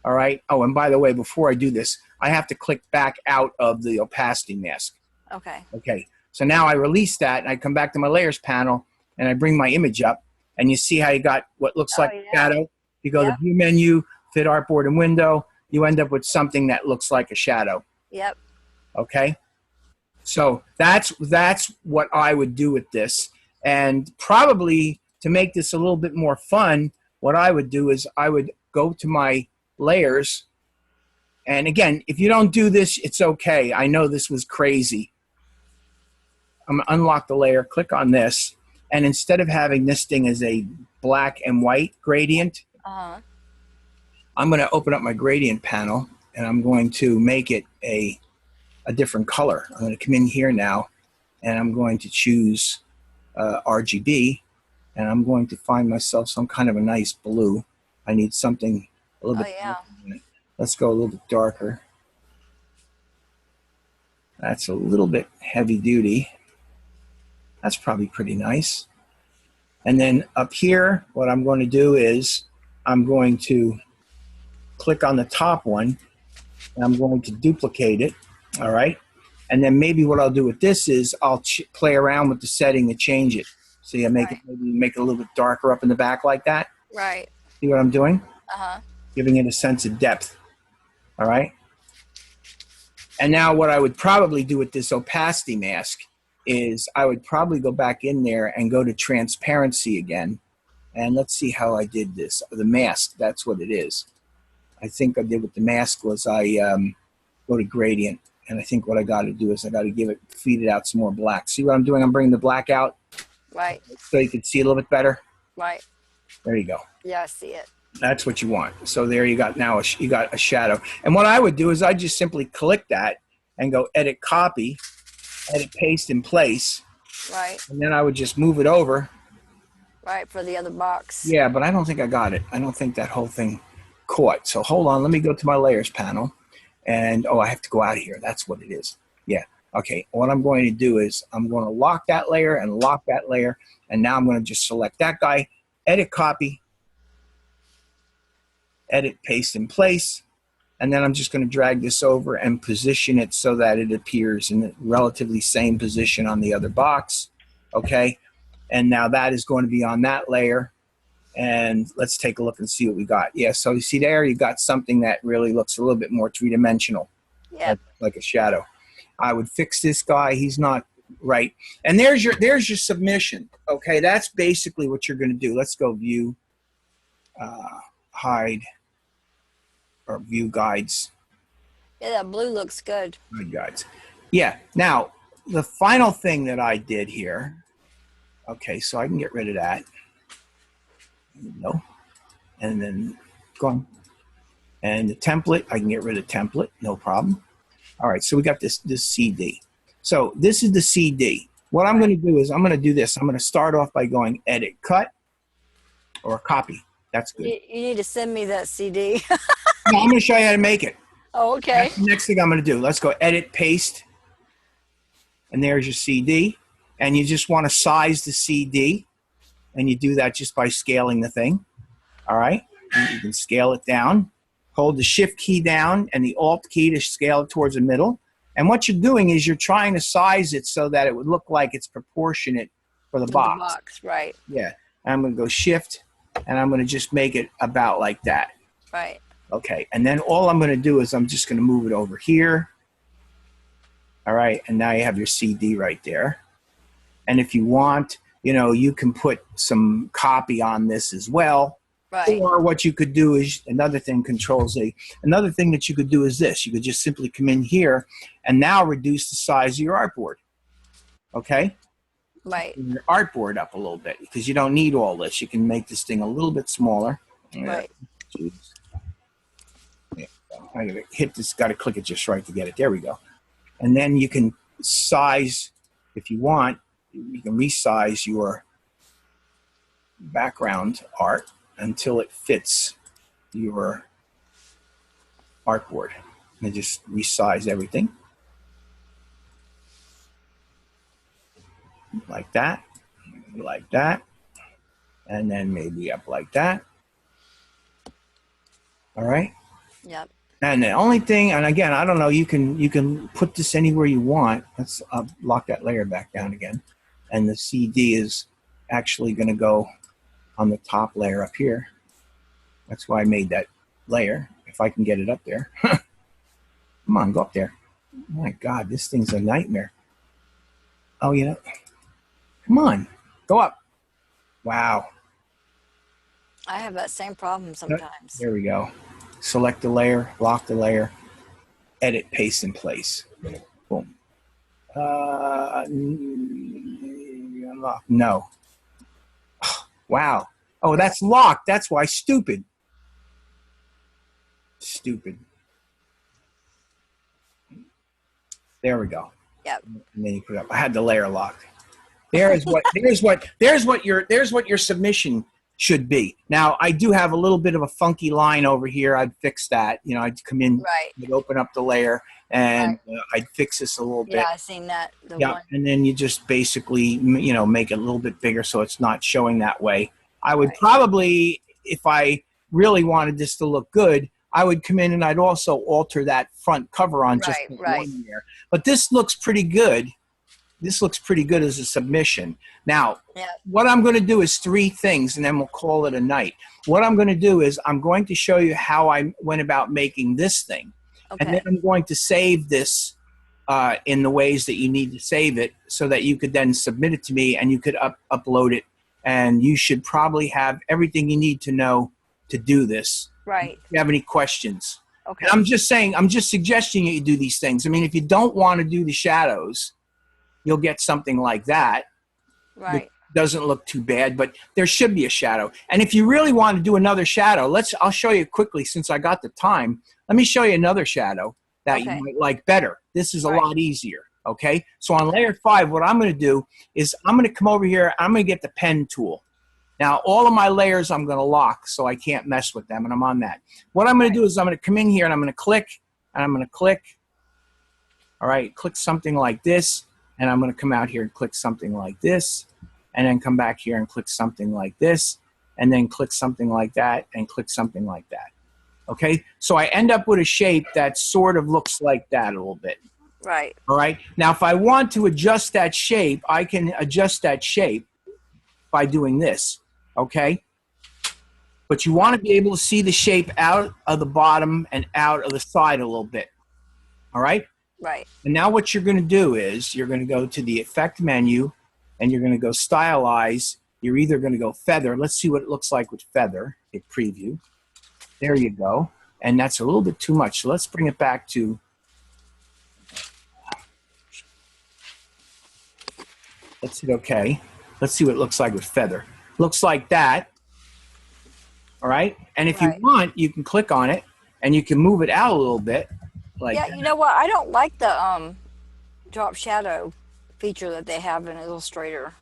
All right. Oh, and by the way, before I do this, I have to click back out of the opacity mask. Okay. Okay. So now I release that and I come back to my layers panel and I bring my image up and you see how you got what looks like a shadow. You go to view menu, fit artboard and window, you end up with something that looks like a shadow. Yep. Okay. So that's what I would do with this. And probably to make this a little bit more fun, what I would do is I would go to my layers. And again, if you don't do this, it's okay. I know this was crazy. I'm going to unlock the layer, click on this, and instead of having this thing as a black and white gradient, I'm going to open up my gradient panel, and I'm going to make it a different color. I'm going to come in here now, and I'm going to choose RGB, and I'm going to find myself some kind of a nice blue. I need something a little bit darker. Let's go a little bit darker. That's a little bit heavy duty. That's probably pretty nice. And then up here, what I'm going to do is I'm going to click on the top one, and I'm going to duplicate it, all right? And then maybe what I'll do with this is I'll play around with the setting to change it. See, I make it maybe make it a little bit darker up in the back like that. Right. See what I'm doing? Uh-huh. Giving it a sense of depth, all right? And now what I would probably do with this opacity mask is I would probably go back in there and go to transparency again. And let's see how I did this. The mask, that's what it is. I think I did with the mask was I go to gradient. And I think what I got to do is I got to feed it out some more black. See what I'm doing? I'm bringing the black out. Right. So you can see a little bit better. Right. There you go. Yeah, I see it. That's what you want. So there you got now, you got a shadow. And what I would do is I just simply click that and go edit copy, edit paste in place. Right. And then I would just move it over. Right, for the other box. Yeah, but I don't think I got it. I don't think that whole thing caught. So hold on, let me go to my layers panel. And, oh, I have to go out of here. That's what it is. Yeah. Okay. What I'm going to do is I'm going to lock that layer and lock that layer. And now I'm going to just select that guy, edit copy, edit paste in place. And then I'm just going to drag this over and position it so that it appears in the relatively same position on the other box. Okay. And now that is going to be on that layer. And let's take a look and see what we got. Yeah, so you see there, you got something that really looks a little bit more three-dimensional, like a shadow. I would fix this guy. He's not right. And there's your submission. Okay, that's basically what you're going to do. Let's go view, hide, or view guides. Yeah, that blue looks good. Hide guides. Yeah. Now, the final thing that I did here. Okay, so I can get rid of that. No, and then go on. And the template, I can get rid of template, no problem. All right, so we got this CD. So this is the CD. What I'm going to do is I'm going to do this. I'm going to start off by going edit, cut, or copy. That's good. You need to send me that CD. No, I'm going to show you how to make it. Oh, okay. That's the next thing I'm going to do. Let's go edit, paste, and there's your CD. And you just want to size the CD, and you do that just by scaling the thing. All right, you can scale it down. Hold the shift key down and the alt key to scale it towards the middle. And what you're doing is you're trying to size it so that it would look like it's proportionate for the box. The box, right. Yeah. And I'm going to go shift, and I'm going to just make it about like that. Right. Okay. And then all I'm going to do is I'm just going to move it over here. All right. And now you have your CD right there. And if you want, you know, you can put some copy on this as well. Right. Or what you could do is another thing, Control-Z. Another thing that you could do is this. You could just simply come in here and now reduce the size of your artboard. Okay? Right. Bring your artboard up a little bit because you don't need all this. You can make this thing a little bit smaller. Right. Yeah. I gotta hit this, got to click it just right to get it. There we go. And then you can size, if you want, you can resize your background art until it fits your artboard. And just resize everything. Like that, and then maybe up like that. All right? Yep. And the only thing, and again, I don't know, you can put this anywhere you want. Let's lock that layer back down again. And the CD is actually going to go on the top layer up here. That's why I made that layer, if I can get it up there. Come on, go up there. Oh my God, this thing's a nightmare. Oh, you know, come on, go up. Wow. I have that same problem sometimes. There we go. Select the layer, lock the layer, edit, paste in place. Boom. Unlock. No. Wow. Oh, that's locked. That's why. Stupid. Stupid. There we go. Yep. And then you put it up. I had the layer locked. There's what your submission should be. Now I do have a little bit of a funky line over here. I'd fix that. You know, I'd come in, right. I'd open up the layer, and I'd fix this a little bit. Yeah, I've seen that. And then you just basically, you know, make it a little bit bigger so it's not showing that way. I would probably, if I really wanted this to look good, I would come in and I'd also alter that front cover on just one there. But this looks pretty good. This looks pretty good as a submission. Now, what I'm going to do is 3 things, and then we'll call it a night. What I'm going to do is I'm going to show you how I went about making this thing. Okay. And then I'm going to save this in the ways that you need to save it so that you could then submit it to me and you could upload it. And you should probably have everything you need to know to do this. Right. If you have any questions. Okay. And I'm just saying, I'm just suggesting that you do these things. I mean, if you don't want to do the shadows, you'll get something like that. Right. Doesn't look too bad, but there should be a shadow. And if you really want to do another shadow, I'll show you quickly since I got the time. Let me show you another shadow that you might like better. This is a lot easier. Okay. So on layer 5, what I'm going to do is I'm going to come over here. I'm going to get the pen tool. Now, all of my layers I'm going to lock so I can't mess with them, and I'm on that. What I'm going to do is I'm going to come in here and I'm going to click, and I'm going to click. All right, click something like this, and I'm going to come out here and click something like this, and then come back here and click something like this, and then click something like that, and click something like that. Okay, so I end up with a shape that sort of looks like that a little bit. Right. All right, now if I want to adjust that shape, I can adjust that shape by doing this. Okay, but you want to be able to see the shape out of the bottom and out of the side a little bit. All right? Right. And now what you're going to do is you're going to go to the Effect menu, and you're going to go Stylize. You're either going to go Feather. Let's see what it looks like with Feather. Hit Preview. There you go. And that's a little bit too much. So let's bring it back to... Let's hit OK. Let's see what it looks like with Feather. Looks like that. All right? And if you want, you can click on it, and you can move it out a little bit. Like Yeah, that. you know what? I don't like the drop shadow feature that they have in Illustrator.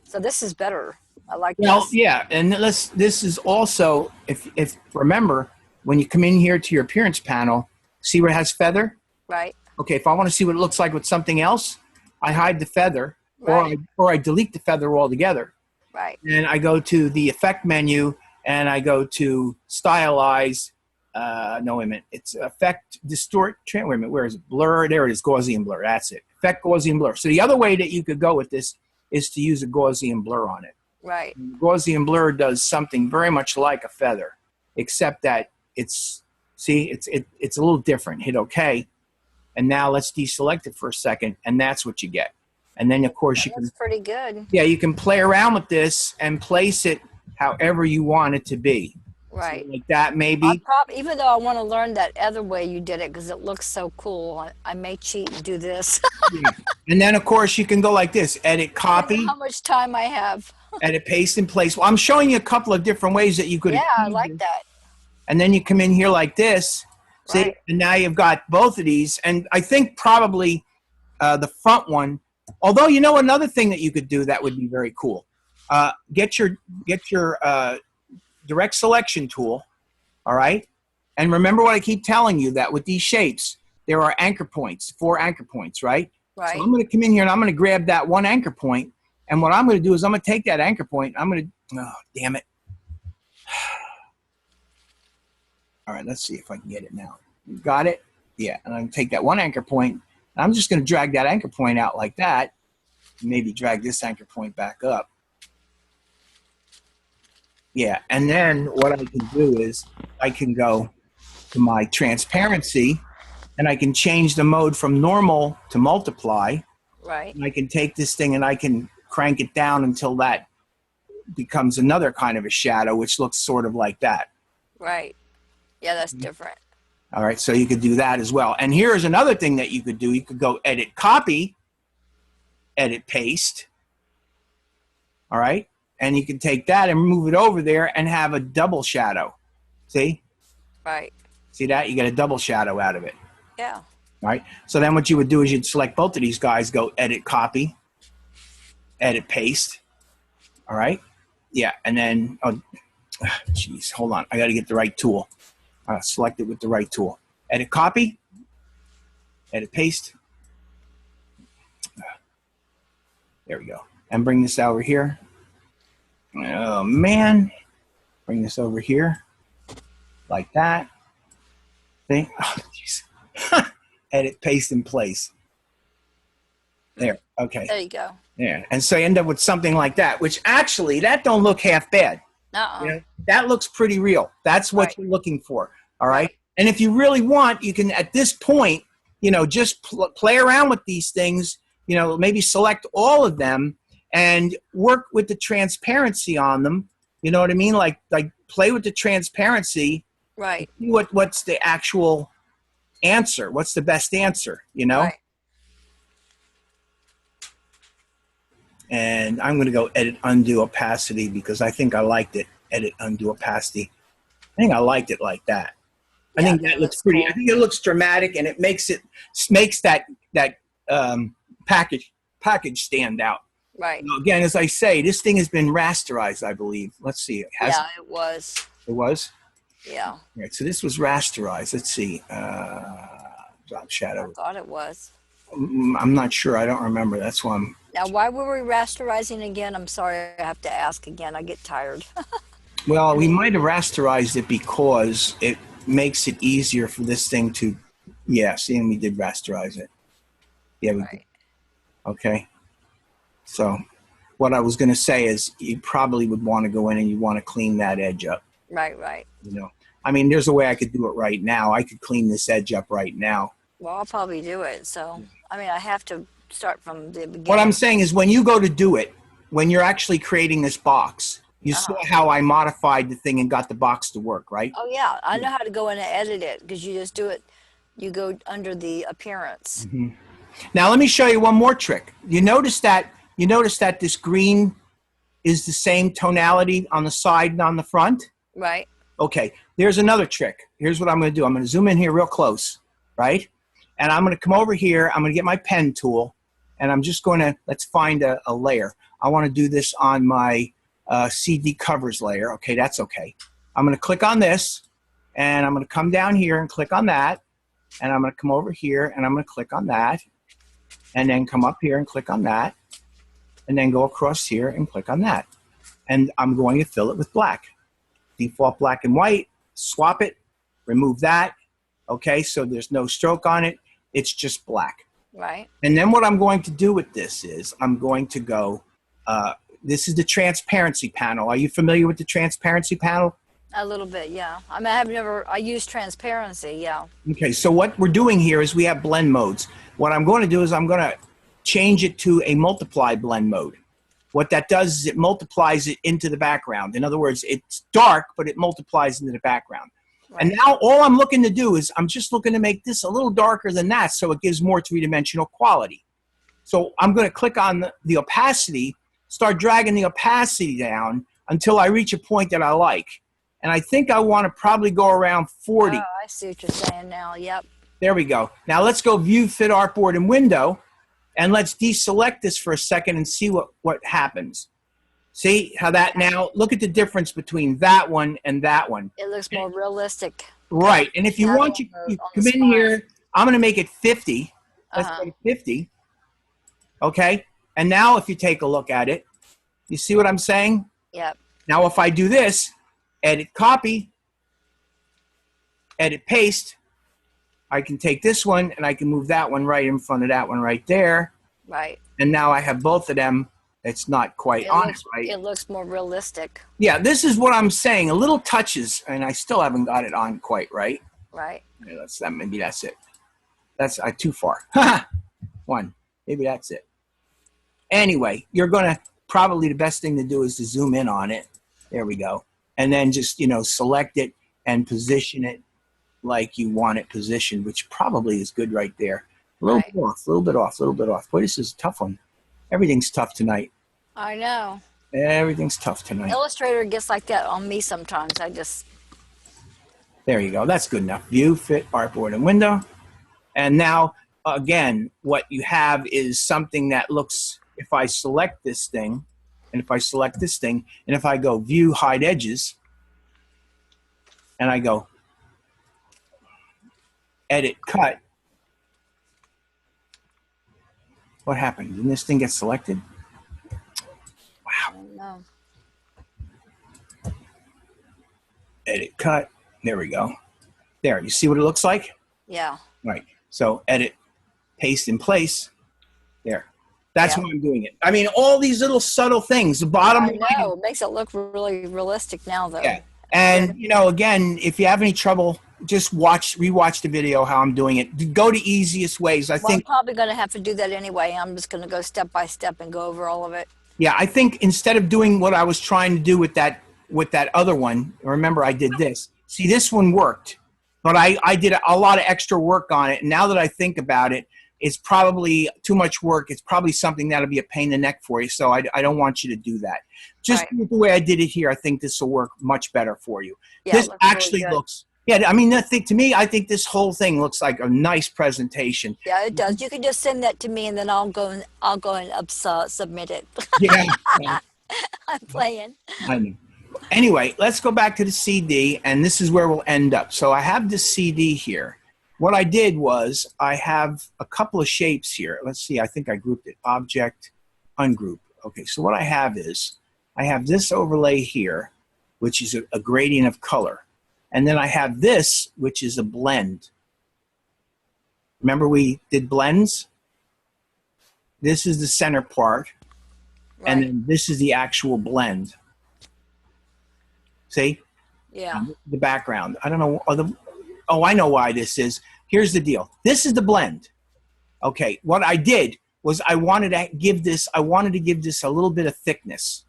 So this is better. I like Well, this. yeah, and this is also, if remember, when you come in here to your appearance panel, see where it has feather? Right. Okay, if I want to see what it looks like with something else, I hide the feather, Right. or I delete the feather altogether. Right. And I go to the effect menu, and I go to stylize. No, wait a minute. It's effect, distort, wait a minute. Where is it? Blur. There it is. Gaussian blur. That's it. Effect Gaussian blur. So the other way that you could go with this is to use a Gaussian blur on it. Right. Gaussian blur does something very much like a feather, except that it's a little different. Hit OK, and now let's deselect it for a second, and that's what you get. And then of course That you can, looks pretty good. yeah, you can play around with this and place it however you want it to be. Right. So like that maybe. Even though I want to learn that other way you did it because it looks so cool, I may cheat and do this. Yeah. And then of course you can go like this: edit, Depends on copy, how much time I have. edit, paste, and place. Well, I'm showing you a couple of different ways that you could. Yeah, I like that. And then you come in here like this, see, Right. and now you've got both of these. And I think probably the front one, although you know another thing that you could do that would be very cool. Get your direct selection tool, all right? And remember what I keep telling you, that with these shapes, there are anchor points, 4 anchor points, right? Right. So I'm going to come in here and I'm going to grab that one anchor point, and what I'm going to do is I'm going to take that anchor point, I'm going to, oh, damn it. All right, let's see if I can get it now. Got it? Yeah, and I'm going to take that one anchor point, and I'm just going to drag that anchor point out like that, maybe drag this anchor point back up. Yeah, and then what I can do is I can go to my transparency, and I can change the mode from normal to multiply. Right. And I can take this thing and I can crank it down until that becomes another kind of a shadow, which looks sort of like that. Right. Yeah, that's different. All right, so you could do that as well. And here's another thing that you could do. You could go edit, copy, edit, paste. All right, and you can take that and move it over there and have a double shadow. See? Right. See that? You get a double shadow out of it. Yeah. All right, so then what you would do is you'd select both of these guys, go edit, copy, edit, paste. All right, yeah, and then, oh, geez, hold on. I got to get the right tool. Select it with the right tool. Edit, copy, edit, paste. There we go. And bring this over here. Oh, man. Bring this over here. Like that. See? Oh, jeez. Edit, paste, and place. There. Okay. There you go. Yeah. And so you end up with something like that, which actually, that don't look half bad. Uh-uh. You know, that looks pretty real. That's what Right. you're looking for. All right. And if you really want, you can, at this point, you know, just play around with these things, you know, maybe select all of them and work with the transparency on them. You know what I mean? Like play with the transparency. Right. See what's the actual answer? What's the best answer, you know? Right. And I'm going to go edit, undo opacity because I think I liked it. Edit, undo opacity. I think I liked it like that. I Yeah, think that looks pretty. cool. I think it looks dramatic, and it makes that package stand out. Right. Now, again, as I say, this thing has been rasterized, I believe. Let's see. It has. Yeah, it was. It was. Yeah. All right. So this was rasterized. Let's see. Drop I shadow. thought it was. I'm not sure. I don't remember. That's why I'm. Now, why were we rasterizing again? I'm sorry, I have to ask again. I get tired. Well, we might have rasterized it because it makes it easier for this thing to, yeah, see, and we did rasterize it. Yeah, we did. Right. Okay. So what I was going to say is you probably would want to go in and you want to clean that edge up. Right, right. You know, I mean, there's a way I could do it right now. I could clean this edge up right now. Well, I'll probably do it. So, I mean, I have to start from the beginning. What I'm saying is when you go to do it, when you're actually creating this box, you saw how I modified the thing and got the box to work, right? Oh, yeah. I know how to go in and edit it because you just do it. You go under the appearance. Mm-hmm. Now, let me show you one more trick. You notice that this green is the same tonality on the side and on the front? Right. Okay. there's another trick. Here's what I'm going to do. I'm going to zoom in here real close, right? And I'm going to come over here. I'm going to get my pen tool, and I'm just going to, let's find a layer. I want to do this on my CD covers layer. Okay, that's okay. I'm going to click on this, and I'm going to come down here and click on that, and I'm going to come over here, and I'm going to click on that, and then come up here and click on that, and then go across here and click on that. And I'm going to fill it with black. Default black and white, swap it, remove that. Okay, so there's no stroke on it. It's just black. Right. And then what I'm going to do with this is I'm going to go, this is the transparency panel. Are you familiar with the transparency panel? A little bit, yeah. I mean, I use transparency, yeah. Okay, so what we're doing here is we have blend modes. What I'm going to do is I'm going to change it to a multiply blend mode. What that does is it multiplies it into the background. In other words, it's dark, but it multiplies into the background. Right. And now all I'm looking to do is I'm just looking to make this a little darker than that so it gives more three-dimensional quality. So I'm going to click on the opacity, start dragging the opacity down until I reach a point that I like. And I think I want to probably go around 40. Oh, I see what you're saying now. Yep. There we go. Now let's go View, Fit, Artboard, and Window. And let's deselect this for a second and see what happens. See how that now, look at the difference between that one and that one. It looks more realistic. Right. And if you want, you come in here. I'm going to make it 50. Let's make it 50. Okay. And now if you take a look at it, you see what I'm saying? Yep. Now if I do this, edit copy, edit paste, I can take this one and I can move that one right in front of that one right there. Right. And now I have both of them. It's not quite on it, right? It looks more realistic. Yeah, this is what I'm saying. A little touches, and I still haven't got it on quite right. Right. Okay, maybe that's it. That's too far. One. Maybe that's it. Anyway, you're going to probably the best thing to do is to zoom in on it. There we go. And then just, select it and position it like you want it positioned, which probably is good right there. A little bit off, a little bit off, a little bit off. Boy, this is a tough one. Everything's tough tonight. I know. Everything's tough tonight. Illustrator gets like that on me sometimes. There you go. That's good enough. View, Fit, Artboard, and Window. And now, again, what you have is something that looks, if I select this thing, and if I select this thing, and if I go View, Hide Edges, and I go Edit, Cut, what happened? Didn't this thing get selected? Wow. No. Edit, cut. There we go. There. You see what it looks like? Yeah. Right. So edit, paste in place. There. That's how I'm doing it. I mean, all these little subtle things. The bottom line. I know. It makes it look really realistic now, though. Yeah. And, again, if you have any trouble, just rewatch the video how I'm doing it. Go to easiest ways. I think I'm probably going to have to do that anyway. I'm just going to go step by step and go over all of it. Yeah, I think instead of doing what I was trying to do with that other one, remember I did this. See, this one worked, but I did a lot of extra work on it. And now that I think about it, it's probably too much work. It's probably something that'll be a pain in the neck for you. So I don't want you to do that. Just do it the way I did it here. I think this will work much better for you. Yeah, this actually really looks. Yeah, I mean, to me, I think this whole thing looks like a nice presentation. Yeah, it does. You can just send that to me, and then I'll go and submit it. Yeah. I'm playing. I know. Anyway, let's go back to the CD, and this is where we'll end up. So I have this CD here. What I did was I have a couple of shapes here. Let's see. I think I grouped it. Object, ungroup. Okay, so what I have is I have this overlay here, which is a gradient of color. And then I have this, which is a blend. Remember we did blends? This is the center part. Right. And then this is the actual blend. See? Yeah. The background. I don't know. Oh, I know why this is. Here's the deal. This is the blend. Okay. What I did was I wanted to give this a little bit of thickness.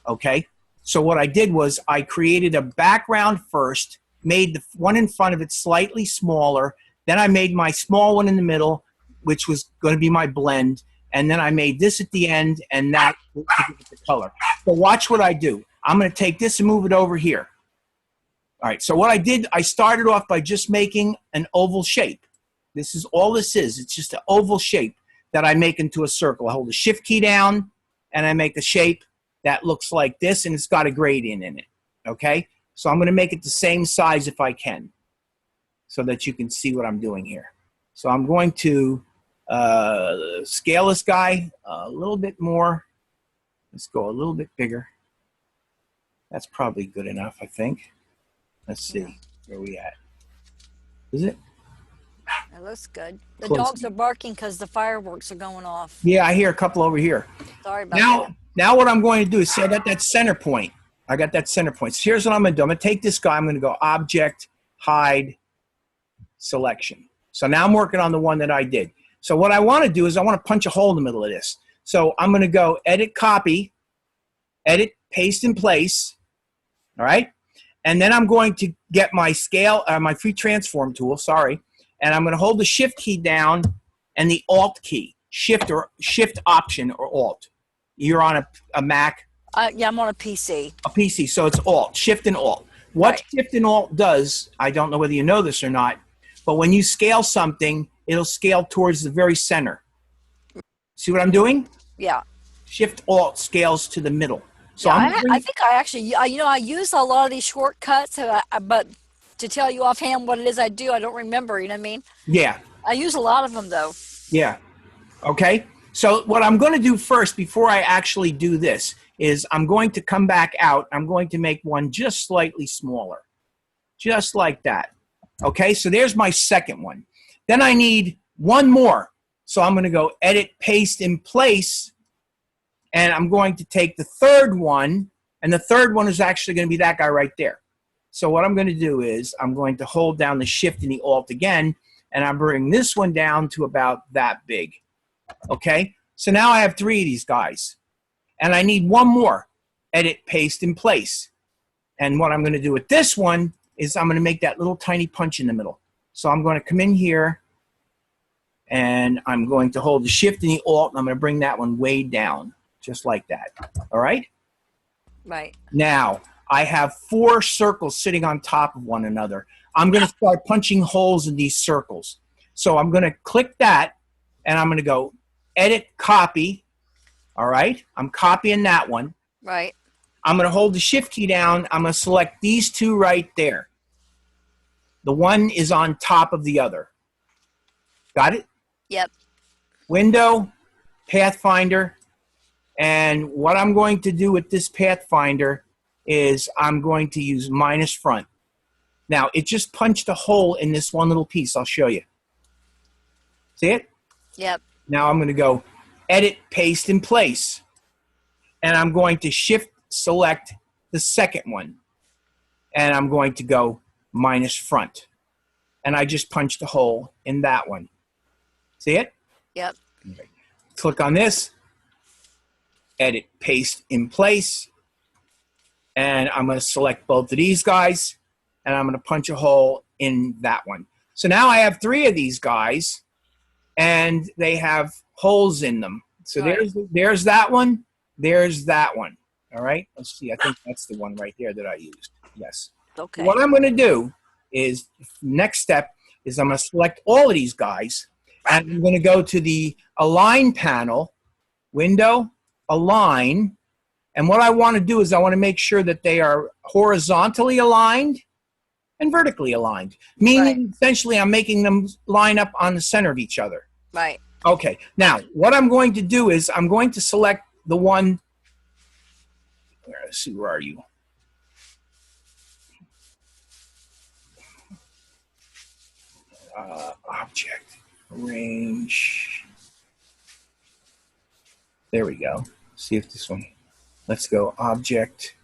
Okay. So what I did was I created a background first, made the one in front of it slightly smaller. Then I made my small one in the middle, which was going to be my blend. And then I made this at the end, and that to give it the color. So watch what I do. I'm going to take this and move it over here. All right, so what I did, I started off by just making an oval shape. This is all this is. It's just an oval shape that I make into a circle. I hold the shift key down, and I make a shape that looks like this, and it's got a gradient in it, okay? So I'm going to make it the same size if I can so that you can see what I'm doing here. So I'm going to scale this guy a little bit more. Let's go a little bit bigger. That's probably good enough, I think. Let's see. Where are we at? Is it? It looks good. The Close. dogs are barking because the fireworks are going off. Yeah, I hear a couple over here. Sorry about that. Now what I'm going to do is say I got that center point. I got that center point. So here's what I'm going to do. I'm going to take this guy. I'm going to go Object, Hide, Selection. So now I'm working on the one that I did. So what I want to do is I want to punch a hole in the middle of this. So I'm going to go Edit, Copy, Edit, Paste in Place. All right? And then I'm going to get my scale, my free transform tool, sorry, and I'm going to hold the Shift key down and the Alt key, Shift Option or Alt. You're on a Mac? Yeah, I'm on a PC. A PC, so it's Alt, Shift and Alt. What Right. Shift and Alt does, I don't know whether you know this or not, but when you scale something, it'll scale towards the very center. See what I'm doing? Yeah. Shift Alt scales to the middle. So Yeah, I'm I think I actually, I use a lot of these shortcuts, but to tell you offhand what it is I do, I don't remember, you know what I mean? yeah. I use a lot of them, though. Yeah. Okay. So what I'm going to do first before I actually do this is I'm going to come back out. I'm going to make one just slightly smaller. Just like that. Okay. So there's my second one. Then I need one more. So I'm going to go Edit, Paste in Place. And I'm going to take the third one. And the third one is actually going to be that guy right there. So what I'm going to do is I'm going to hold down the Shift and the Alt again. And I'm bringing this one down to about that big. Okay? So now I have 3 of these guys. And I need one more. Edit, Paste in Place. And what I'm going to do with this one is I'm going to make that little tiny punch in the middle. So I'm going to come in here. And I'm going to hold the Shift and the Alt. And I'm going to bring that one way down. Just like that. All right? Right. Now, I have 4 circles sitting on top of one another. I'm going to start punching holes in these circles. So I'm going to click that, and I'm going to go Edit, Copy. All right? I'm copying that one. Right. I'm going to hold the Shift key down. I'm going to select these 2 right there. The one is on top of the other. Got it? Yep. Window, Pathfinder. And what I'm going to do with this Pathfinder is I'm going to use minus front. Now, it just punched a hole in this one little piece. I'll show you. See it? Yep. Now I'm going to go Edit, Paste in Place. And I'm going to Shift select the second one. And I'm going to go minus front. And I just punched a hole in that one. See it? Yep. Okay. Click on this. Edit, Paste in Place. And I'm going to select both of these guys. And I'm going to punch a hole in that one. So now I have 3 of these guys. And they have holes in them. So there's that one. There's that one. All right. Let's see. I think that's the one right there that I used. Yes. Okay. What I'm going to do is, next step is I'm going to select all of these guys. And I'm going to go to the Align panel. Window. Align, and what I want to do is I want to make sure that they are horizontally aligned and vertically aligned, meaning essentially I'm making them line up on the center of each other. Right. Okay, now what I'm going to do is I'm going to select the one, let's see, where are you? Object, Arrange. There we go. See if this one, let's go Object,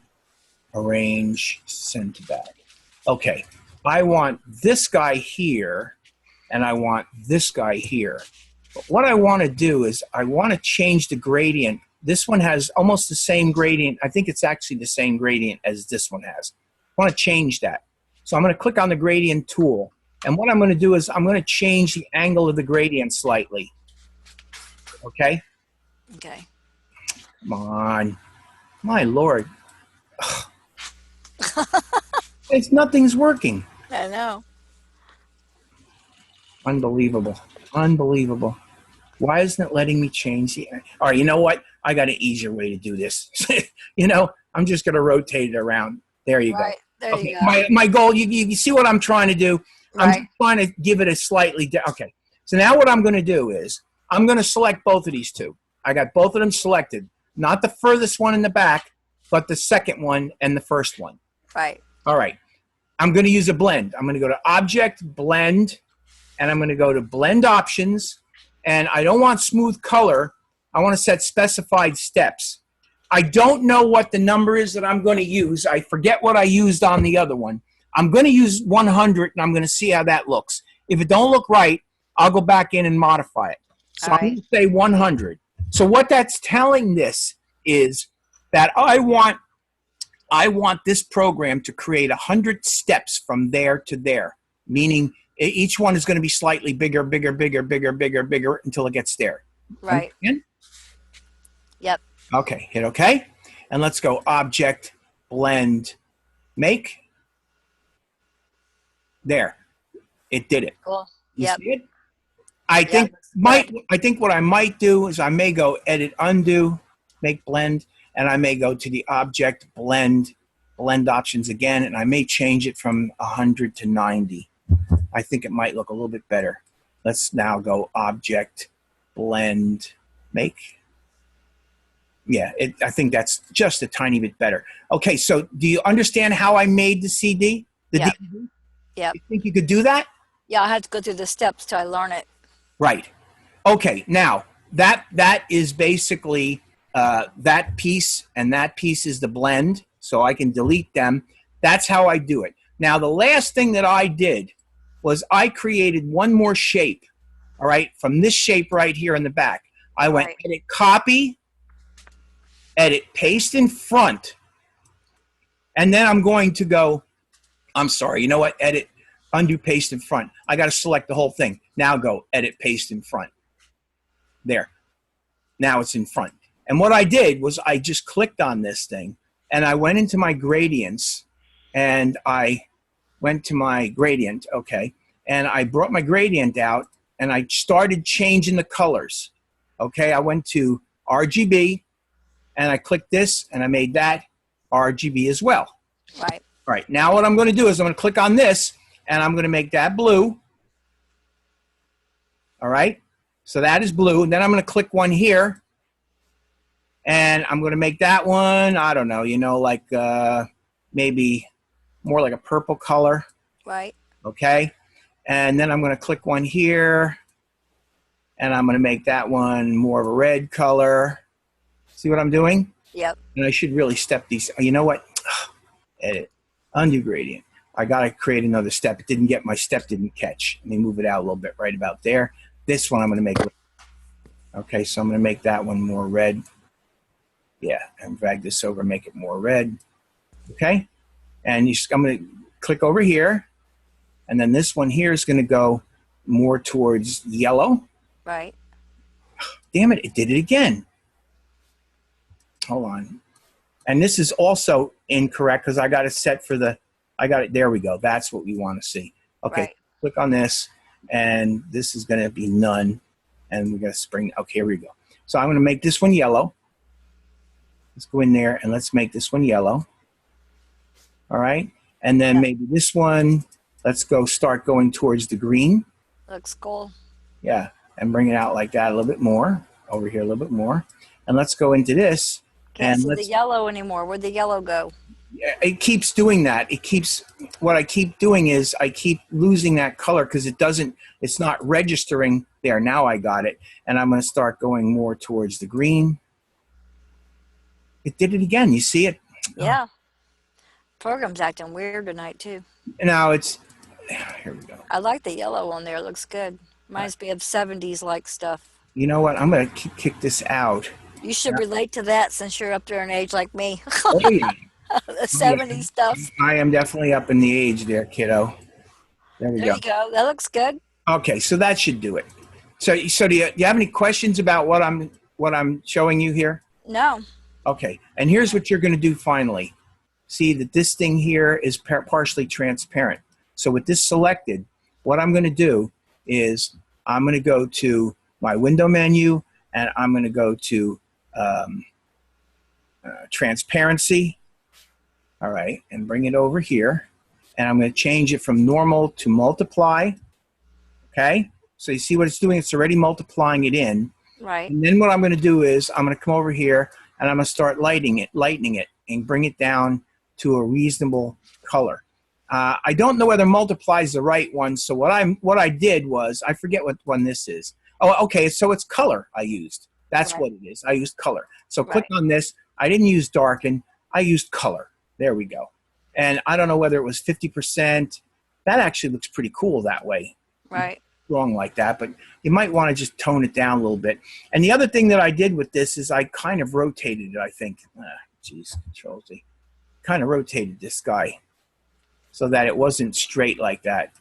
Arrange, Send to Back. Okay, I want this guy here, and I want this guy here. But what I want to do is I want to change the gradient. This one has almost the same gradient. I think it's actually the same gradient as this one has. I want to change that. So I'm going to click on the gradient tool. And what I'm going to do is I'm going to change the angle of the gradient slightly. Okay? Okay. Come on. My Lord. It's nothing's working. I know. Unbelievable. Unbelievable. Why isn't it letting me change the... All right, you know what? I got an easier way to do this. You know, I'm just going to rotate it around. There you Right. go. There Okay, you go. my goal, you see what I'm trying to do? I'm Right. just trying to give it a slightly... Okay, so now what I'm going to do is I'm going to select both of these two. I got both of them selected. Not the furthest one in the back, but the second one and the first one. Right. All right. I'm going to use a blend. I'm going to go to Object, Blend, and I'm going to go to Blend Options. And I don't want smooth color. I want to set specified steps. I don't know what the number is that I'm going to use. I forget what I used on the other one. I'm going to use 100, and I'm going to see how that looks. If it don't look right, I'll go back in and modify it. So I'm going to say 100. So what that's telling this is that I want this program to create 100 steps from there to there, meaning each one is going to be slightly bigger, bigger, bigger, bigger, bigger, bigger until it gets there. Right. Understand? Yep. Okay, hit OK. And let's go Object, Blend, Make. There. It did it. Cool. You Yep. see it? I think what I might do is I may go Edit, Undo, Make Blend, and I may go to the Object, Blend options again, and I may change it from 100 to 90. I think it might look a little bit better. Let's now go Object, Blend, Make. Yeah, I think that's just a tiny bit better. Okay, so do you understand how I made the CD? Yep. DVD? Yep. You think you could do that? Yeah, I had to go through the steps till I learn it. Right. Okay, now that is basically that piece, and that piece is the blend, so I can delete them. That's how I do it. Now, the last thing that I did was I created one more shape, all right, from this shape right here in the back. I went Edit, Copy, Edit, Paste in front, and then I'm going to go, I'm sorry, you know what, Edit, Undo, Paste in front. I got to select the whole thing. Now go Edit, Paste in front. There. Now it's in front. And what I did was I just clicked on this thing, and I went into my gradients, and I went to my gradient, okay, and I brought my gradient out, and I started changing the colors, okay. I went to RGB, and I clicked this, and I made that RGB as well. Right. All right, now what I'm going to do is I'm going to click on this, and I'm going to make that blue, all right. So that is blue, and then I'm going to click one here, and I'm going to make that one, I don't know, you know, like maybe more like a purple color. Right. Okay. And then I'm going to click one here, and I'm going to make that one more of a red color. See what I'm doing? Yep. And I should really step these. You know what? Edit. Undo gradient. I got to create another step. It didn't get, my step didn't catch. Let me move it out a little bit right about there. This one I'm going to make. Okay, so I'm going to make that one more red. Yeah, and drag this over, make it more red. Okay, and I'm going to click over here, and then this one here is going to go more towards yellow. Right. Damn it, it did it again. Hold on. And this is also incorrect because I got it set for the, I got it, there we go. That's what we want to see. Okay, Right. Click on this, and this is going to be none, and we're going to spring, okay, here we go. So I'm going to make this one yellow. Let's go in there and let's make this one yellow. All right. And then maybe this one, let's go start going towards the green. Looks cool. Yeah. And bring it out like that a little bit more. Over here a little bit more. And let's go into this. Can't and see the yellow anymore. Where'd the yellow go? It keeps doing that. It keeps, what I keep doing is I keep losing that color because it doesn't, it's not registering there. Now I got it. And I'm going to start going more towards the green. It did it again. You see it? Yeah. Program's acting weird tonight, too. Now it's, here we go. I like the yellow on there. It looks good. Reminds me of 70s-like stuff. You know what? I'm going to kick this out. You should relate to that since you're up there in age like me. Oh, yeah. The 70s stuff. I am definitely up in the age there, kiddo. There we There go. you go. That looks good. Okay, so that should do it. So do you have any questions about what I'm showing you here? No. Okay, and here's what you're going to do finally. see that this thing here is partially transparent. So with this selected, what I'm going to do is I'm going to go to my window menu, and I'm going to go to transparency, all right, and bring it over here. And I'm going to change it from normal to multiply, okay? So you see what it's doing? It's already multiplying it in. Right. And then what I'm going to do is I'm going to come over here, and I'm going to start lightening it, and bring it down to a reasonable color. I don't know whether multiply is the right one, so what I did was, I forget what one this is. Oh, okay, so it's color I used. That's what it is. I used color. So click on this. I didn't use darken. I used color. There we go. And I don't know whether it was 50%. That actually looks pretty cool that way. Right. Wrong like that, but you might want to just tone it down a little bit. And the other thing that I did with this is I kind of rotated it, I think. Geez, Control Z. Kind of rotated this guy so that it wasn't straight like that.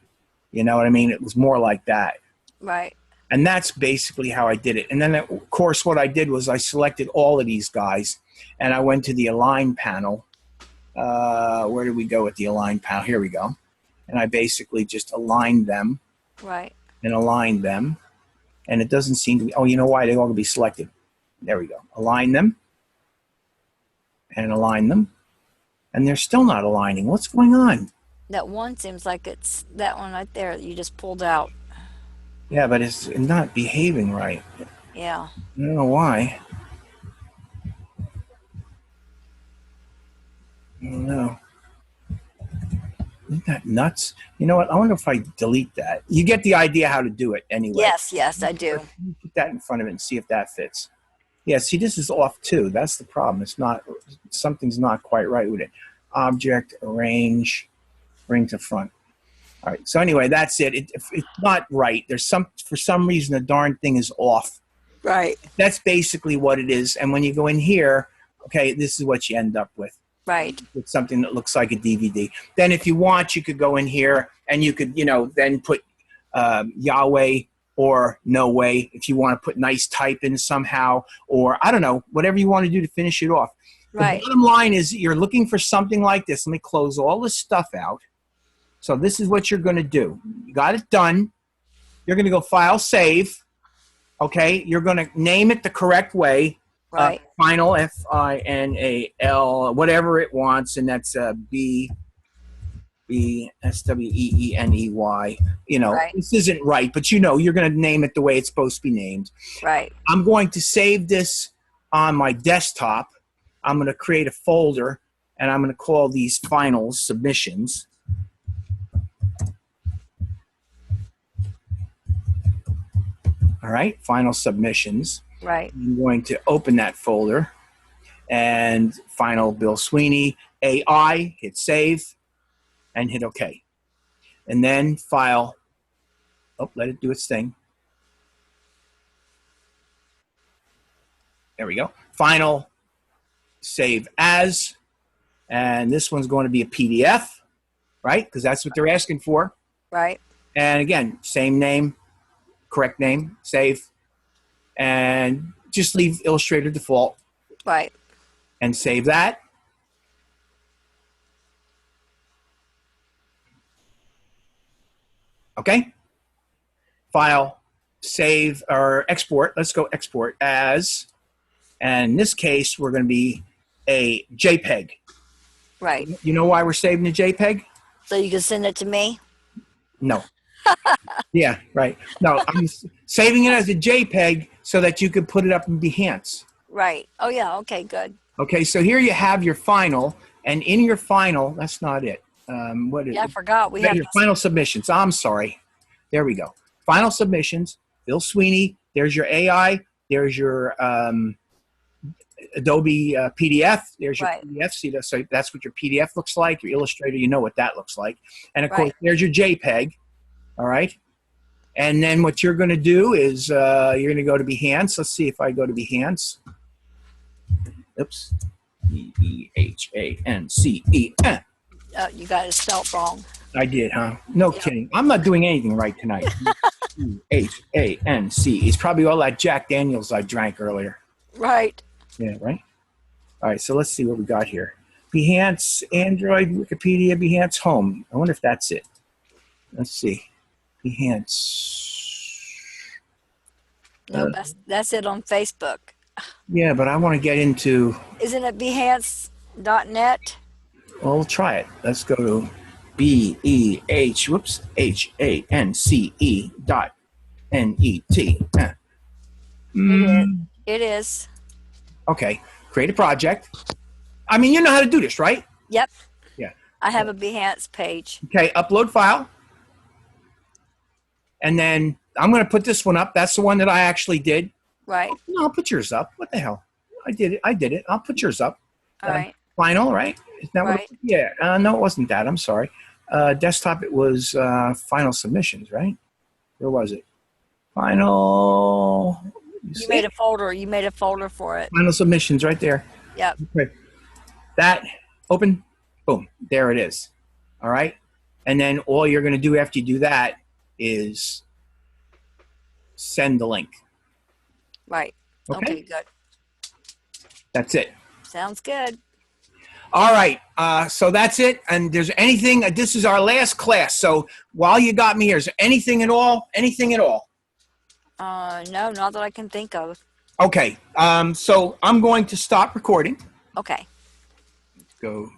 You know what I mean? It was more like that. Right. And that's basically how I did it. And then, of course, what I did was I selected all of these guys, and I went to the Align panel. Where did we go with the Align panel? Here we go. And I basically just aligned them. Right. And aligned them. And it doesn't seem to be, oh, you know why? They're all going to be selected. There we go. Align them. And align them. And they're still not aligning. What's going on? That one seems like it's that one right there that you just pulled out. Yeah, but it's not behaving right. Yeah. I don't know why. I don't know. Isn't that nuts? You know what? I wonder if I delete that. You get the idea how to do it anyway. Yes, yes, I do. Put that in front of it and see if that fits. Yeah, see, this is off too. That's the problem. It's not, something's not quite right with it. Object, arrange, bring to front. All right, so anyway, that's it. It's not right. There's for some reason, the darn thing is off. Right. That's basically what it is. And when you go in here, okay, this is what you end up with. Right. With something that looks like a DVD. Then if you want, you could go in here and you could, you know, then put Yahweh or no way if you want to put nice type in somehow, or I don't know, whatever you want to do to finish it off. Right. The bottom line is you're looking for something like this. Let me close all this stuff out. So this is what you're going to do. You got it done. You're going to go File, Save. Okay. You're going to name it the correct way. Right. Final, Final, whatever it wants, and that's BSWEENEY. You know, This isn't right, but you know, you're going to name it the way it's supposed to be named. Right. I'm going to save this on my desktop. I'm going to create a folder, and I'm going to call these Final Submissions. All right, Final Submissions. Right. I'm going to open that folder and Final Bill Sweeney, AI, hit save and hit OK. And then file, let it do its thing. There we go. Final, save as, and this one's going to be a PDF, right? Because that's what they're asking for. Right. And again, same name, correct name, save. And just leave Illustrator default. Right. And save that. Okay. File, save, or export. Let's go export as, and in this case, we're going to be a JPEG. Right. You know why we're saving a JPEG? So you can send it to me? No. Yeah, right. No, I'm saving it as a JPEG so that you could put it up in Behance. Right. Oh, yeah. Okay, good. Okay, so here you have your final, and in your final, that's not it. What is Yeah, I forgot. We have have your final submissions. I'm sorry. There we go. Final submissions. Bill Sweeney. There's your AI. There's your Adobe PDF. There's your PDF. See, so that's what your PDF looks like. Your Illustrator, you know what that looks like. And of course, there's your JPEG. All right. And then what you're going to do is you're going to go to Behance. Let's see if I go to Behance. Oops. Behance. You got it spelled wrong. I did, huh? No kidding. I'm not doing anything right tonight. Behance. It's probably all that Jack Daniels I drank earlier. Right. Yeah, right? All right, so let's see what we got here. Behance, Android, Wikipedia, Behance Home. I wonder if that's it. Let's see. Behance. No, that's it on Facebook. Yeah, but I want to get into... Isn't it Behance.net? Well, we'll try it. Let's go to B-E-H, whoops, H-A-N-C-E dot N-E-T. It is. Okay, create a project. I mean, you know how to do this, right? Yep. Yeah. I have a Behance page. Okay, upload file. And then I'm going to put this one up. That's the one that I actually did. Right. No, I'll put yours up. What the hell? I did it. I'll put yours up. All right. Final, right? Is that Right. what? Yeah. No, it wasn't that. I'm sorry. Desktop, it was final submissions, right? Where was it? Final. You made a folder. You made a folder for it. Final submissions right there. Yep. Okay. That, open, boom, there it is. All right. And then all you're going to do after you do that is send the link. Right. Okay, good. That's it. Sounds good. All right. So that's it. And there's anything, this is our last class. So while you got me here, is there anything at all? Anything at all? No, not that I can think of. Okay. So I'm going to stop recording. Okay. Go